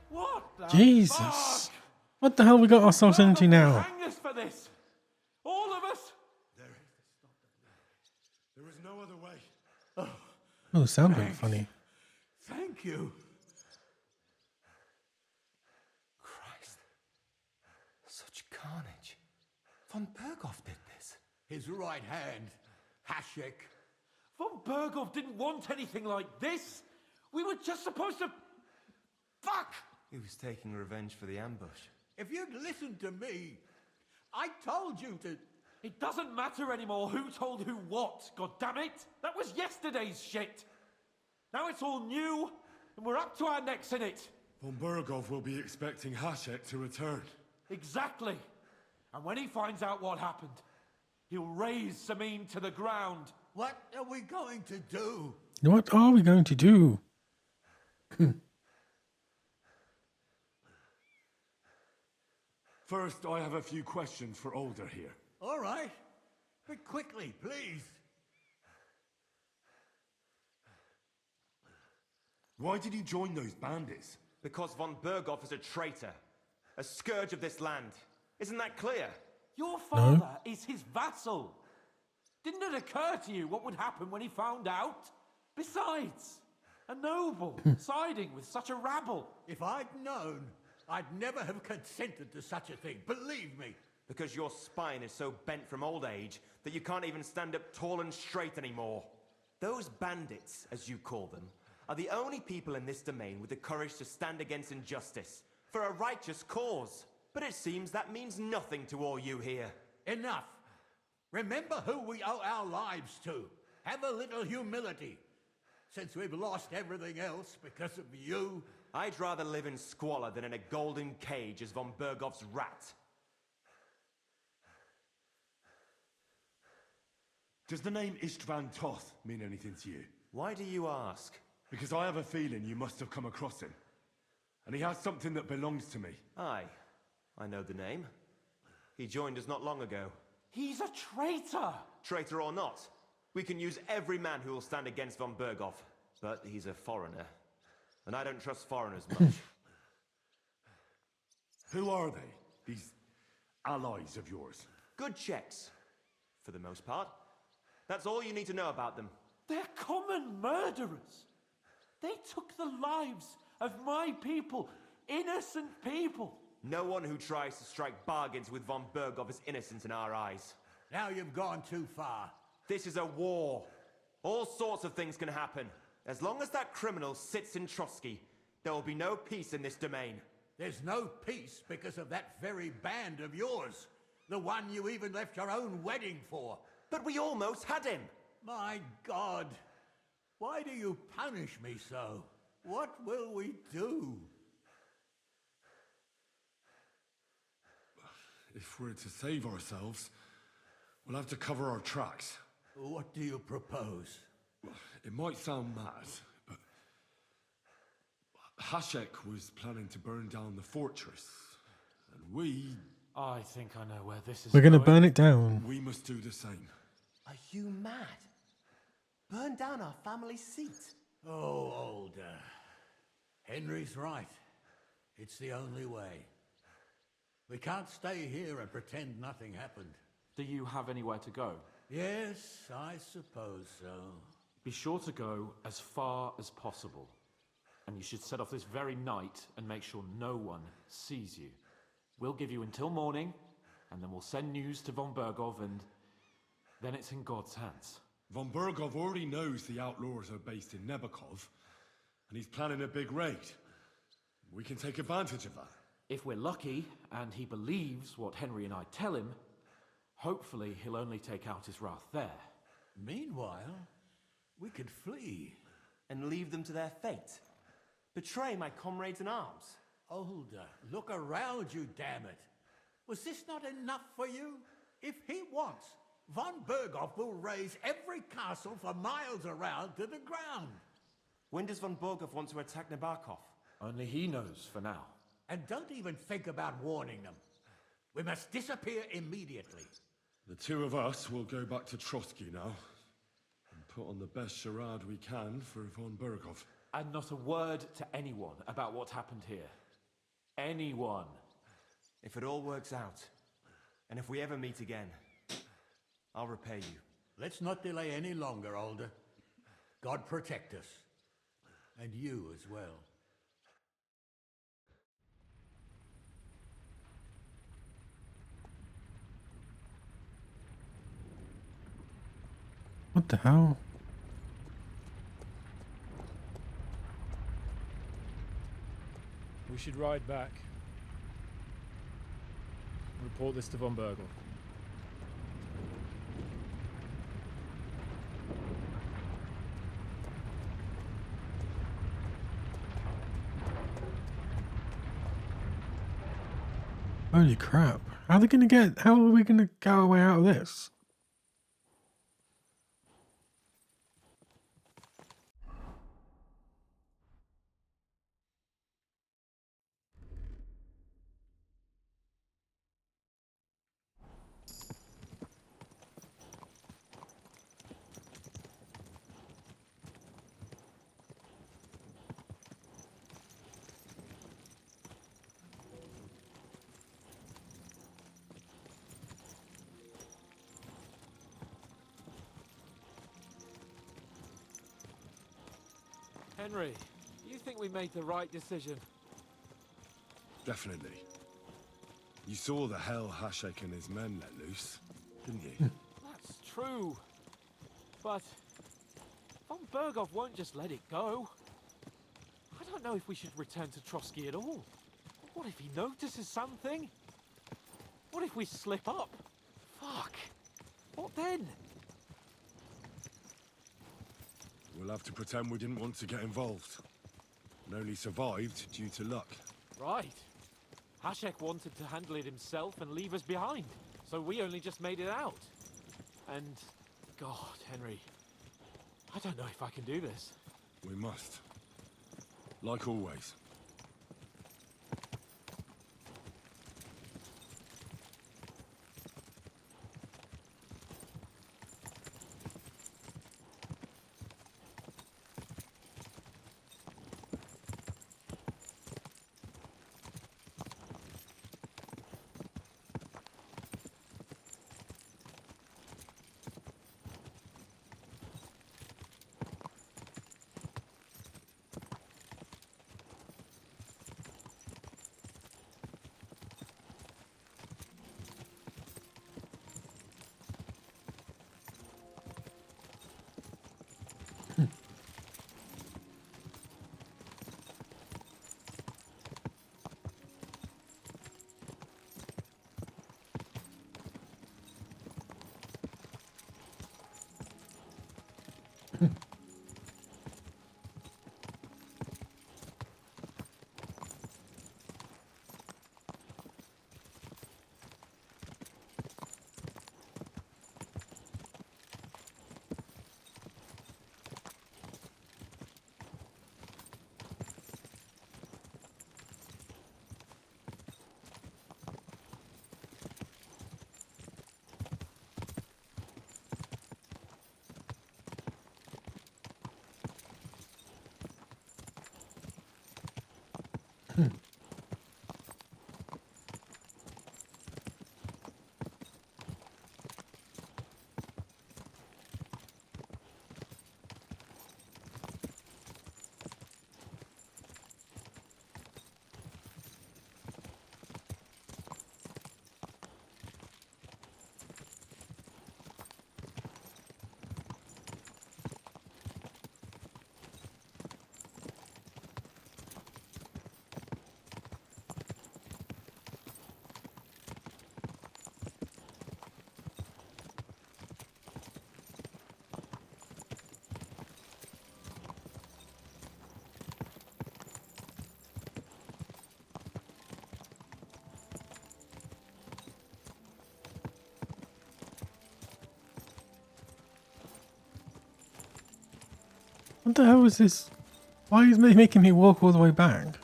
What the Jesus. fuck? What the hell we got ourselves into now? Hang us for this. All of us. There is no other way. Oh, sound bit funny. Thank you. Christ. Such carnage. Von Berghoff did this. His right hand, Hashek. Von Berghoff didn't want anything like this. We were just supposed to... Fuck! He was taking revenge for the ambush. If you'd listened to me, I told you to... It doesn't matter anymore who told who what, goddammit! That was yesterday's shit! Now it's all new, and we're up to our necks in it! Von Berghoff will be expecting Hashek to return. Exactly! And when he finds out what happened, he'll raise Samin to the ground. What are we going to do? What are we going to do? First, I have a few questions for Alder here. All right. But quickly, please. Why did you join those bandits? Because von Berghoff is a traitor. A scourge of this land. Isn't that clear? Your father is his vassal. Didn't it occur to you what would happen when he found out? Besides, a noble siding with such a rabble. If I'd known, I'd never have consented to such a thing. Believe me. Because your spine is so bent from old age that you can't even stand up tall and straight anymore. Those bandits, as you call them, are the only people in this domain with the courage to stand against injustice for a righteous cause. But it seems that means nothing to all you here. Enough. Remember who we owe our lives to. Have a little humility. Since we've lost everything else because of you. I'd rather live in squalor than in a golden cage as von Bergov's rat. Does the name Istvan Toth mean anything to you? Why do you ask? Because I have a feeling you must have come across him. And he has something that belongs to me. Aye, I know the name. He joined us not long ago. He's a traitor! Traitor or not, we can use every man who will stand against von Bergov. But he's a foreigner. And I don't trust foreigners much. Who are they? These allies of yours? Good checks, for the most part. That's all you need to know about them. They're common murderers. They took the lives of my people, innocent people. No one who tries to strike bargains with von Bergov is innocent in our eyes. Now you've gone too far. This is a war. All sorts of things can happen. As long as that criminal sits in Trotsky, there will be no peace in this domain. There's no peace because of that very band of yours. The one you even left your own wedding for. But we almost had him. My God. Why do you punish me so? What will we do? If we're to save ourselves, we'll have to cover our tracks. What do you propose? It might sound mad, but Hashek was planning to burn down the fortress, and we... I think I know where this is We're going to going. burn it down. We must do the same. Are you mad? Burn down our family seat? Oh, Older. Henry's right. It's the only way. We can't stay here and pretend nothing happened. Do you have anywhere to go? Yes, I suppose so. Be sure to go as far as possible. And you should set off this very night and make sure no one sees you. We'll give you until morning, and then we'll send news to von Bergov, and then it's in God's hands. Von Bergov already knows the outlaws are based in Nebakov, and he's planning a big raid. We can take advantage of that. If we're lucky, and he believes what Henry and I tell him, hopefully he'll only take out his wrath there. Meanwhile, we could flee. And leave them to their fate. Betray my comrades in arms. Older, look around you, damn it. Was this not enough for you? If he wants, von Bergov will raise every castle for miles around to the ground. When does von Bergov want to attack Nebakov? Only he knows for now. And don't even think about warning them. We must disappear immediately. The two of us will go back to Trotsky now, and put on the best charade we can for von Bergov. And not a word to anyone about what happened here. Anyone. If it all works out, and if we ever meet again, I'll repay you. Let's not delay any longer, Older. God protect us. And you as well. What the hell? We should ride back. Report this to von Bergov. Holy crap. How are we going to get our way out of this? Henry, you think we made the right decision? Definitely. You saw the hell Hashek and his men let loose, didn't you? That's true. But von Bergov won't just let it go. don't know if we should return to Trotsky at all. What if he notices something? What if we slip up? Fuck. What then? We'll have to pretend we didn't want to get involved. And only survived due to luck. Right. Hashek wanted to handle it himself and leave us behind. So we only just made it out. And... God, Henry. I don't know if I can do this. We must. Like always. What the hell is this? Why is he making me walk all the way back?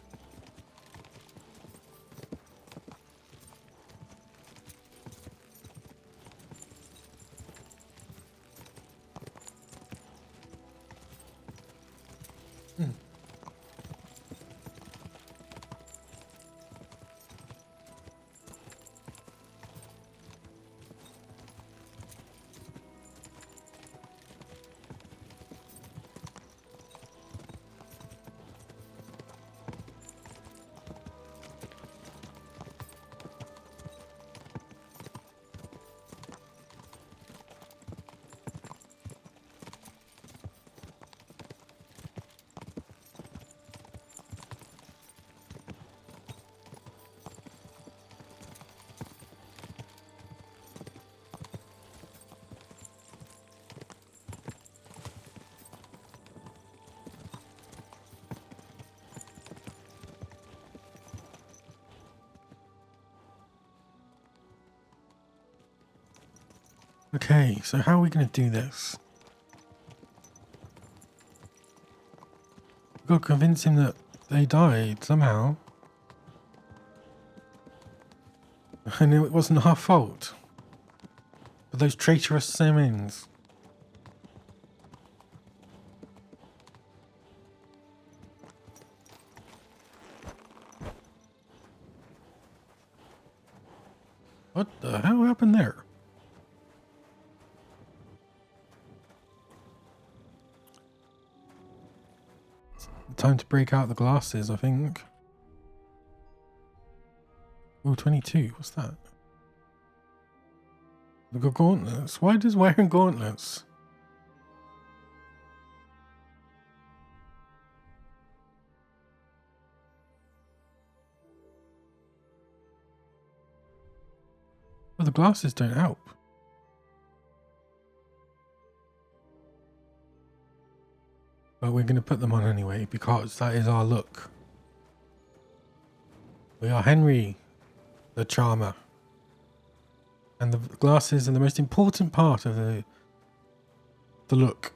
Okay, so how are we going to do this? We've got to convince him that they died somehow. And it wasn't our fault. But those traitorous Simmons. What the hell happened there? Time to break out the glasses, I think. Oh, 22. What's that? We've got gauntlets. Why does wearing gauntlets? the glasses don't help. But we're going to put them on anyway because that is our look. We are Henry, the charmer. And the glasses are the most important part of the look.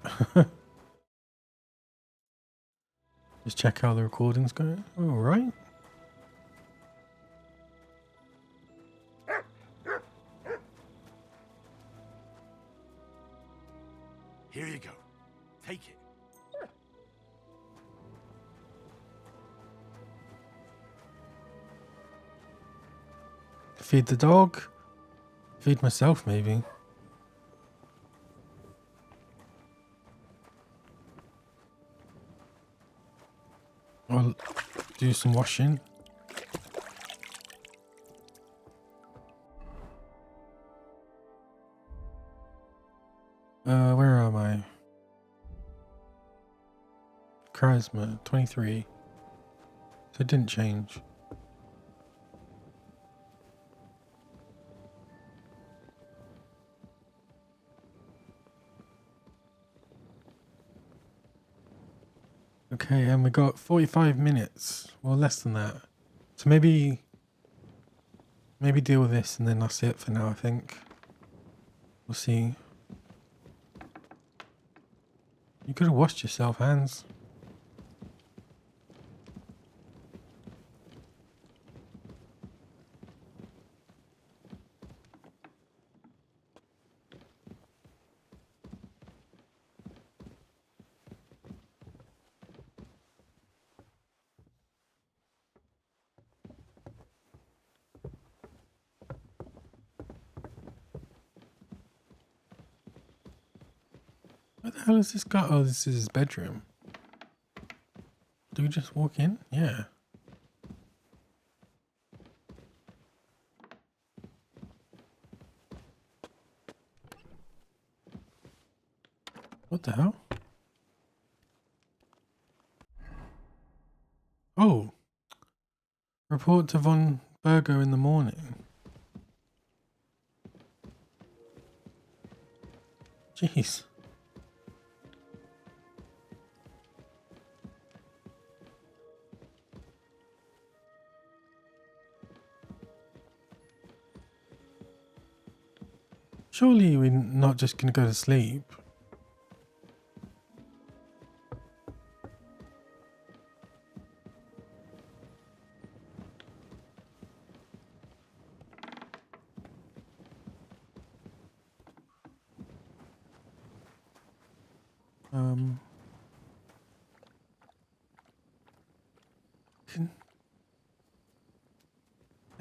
Just check how the recording's going. All right. Here you go. Take it. Feed the dog. Feed myself, maybe. I'll do some washing. Where am I? Charisma, 23. So it didn't change. Okay, and we got 45 minutes, or less than that. So maybe deal with this and then that's it for now, I think. We'll see. You could have washed yourself, Hans. Where the hell is this guy? Oh, this is his bedroom. Do we just walk in? Yeah. What the hell? Oh. Report to von Burgo in the morning. Jeez. Surely we're not just going to go to sleep.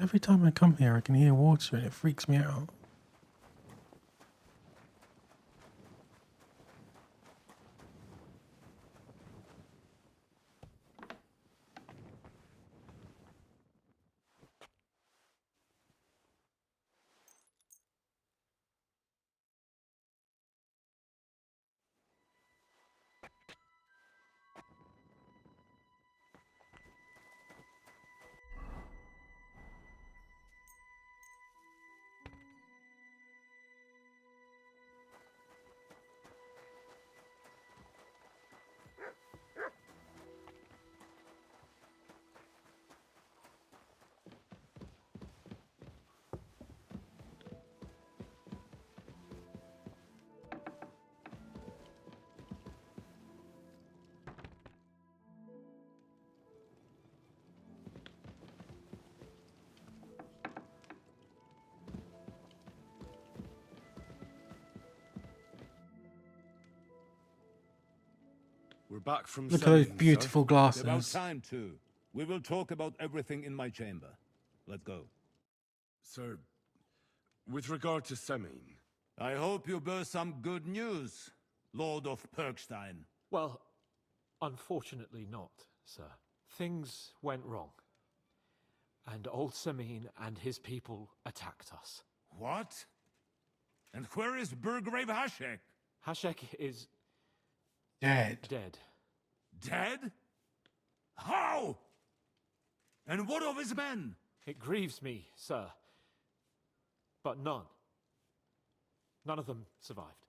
Every time I come here, I can hear water and it freaks me out. We're back from Look at those sailing, beautiful sir. glasses. About time, too. We will talk about everything in my chamber. Let's go. Sir, with regard to Semin, I hope you bear some good news, Lord of Perkstein. Well, unfortunately not, sir. Things went wrong. And old Samin and his people attacked us. What? And where is Burgrave Hashek? Hashek is... dead. Dead? How? And what of his men? It grieves me, sir. but none. None of them survived.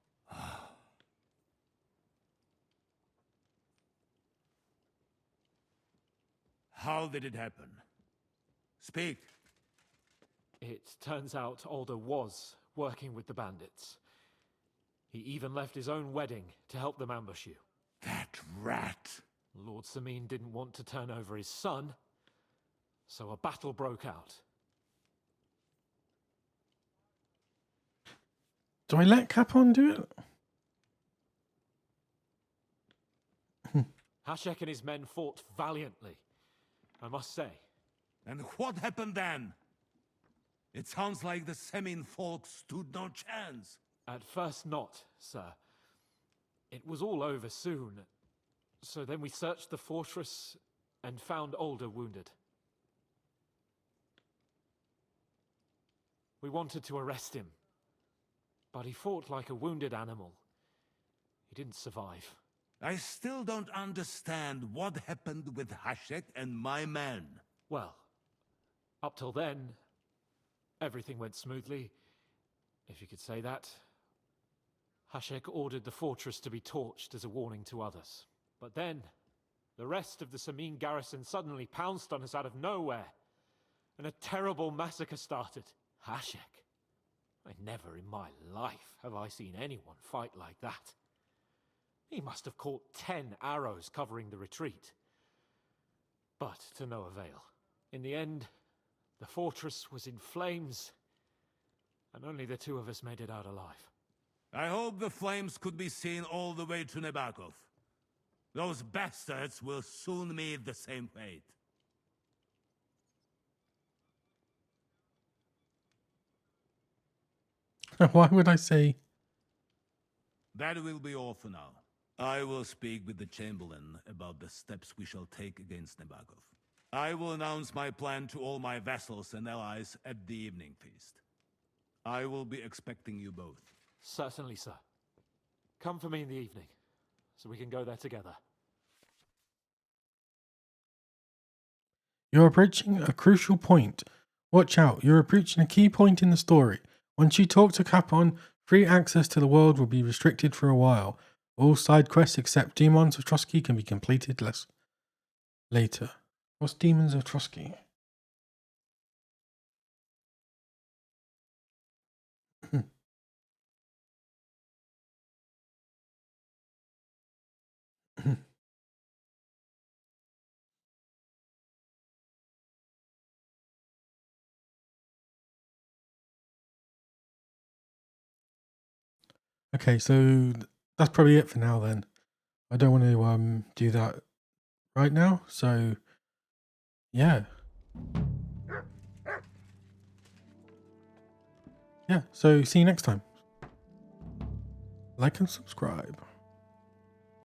How did it happen? Speak. It turns out Alder was working with the bandits. He even left his own wedding to help them ambush you. That rat! Lord Samin didn't want to turn over his son, so a battle broke out. Do I let Capon do it? Hashek and his men fought valiantly, I must say. And what happened then? It sounds like the Semin folk stood no chance. At first not, sir. It was all over soon. So then we searched the fortress and found Alder wounded. We wanted to arrest him, but he fought like a wounded animal. He didn't survive. I still don't understand what happened with Hashek and my men. Well, up till then, everything went smoothly, if you could say that. Hashek ordered the fortress to be torched as a warning to others. But then, the rest of the Samin garrison suddenly pounced on us out of nowhere, and a terrible massacre started. Hashek? Never in my life have I seen anyone fight like that. He must have caught 10 arrows covering the retreat. But to no avail. In the end, the fortress was in flames, and only the two of us made it out alive. I hope the flames could be seen all the way to Nebakov. Those bastards will soon meet the same fate. Why would I say? That will be all for now. I will speak with the Chamberlain about the steps we shall take against Nebakov. I will announce my plan to all my vassals and allies at the evening feast. I will be expecting you both. Certainly, sir. Come for me in the evening, so we can go there together. You're approaching a crucial point. Watch out, you're approaching a key point in the story. Once you talk to Capon, free access to the world will be restricted for a while. All side quests except Demons of Trotsky can be completed later. What's Demons of Trotsky? Okay, so that's probably it for now then. I don't want to do that right now, so yeah. Yeah, so see you next time. Like and subscribe.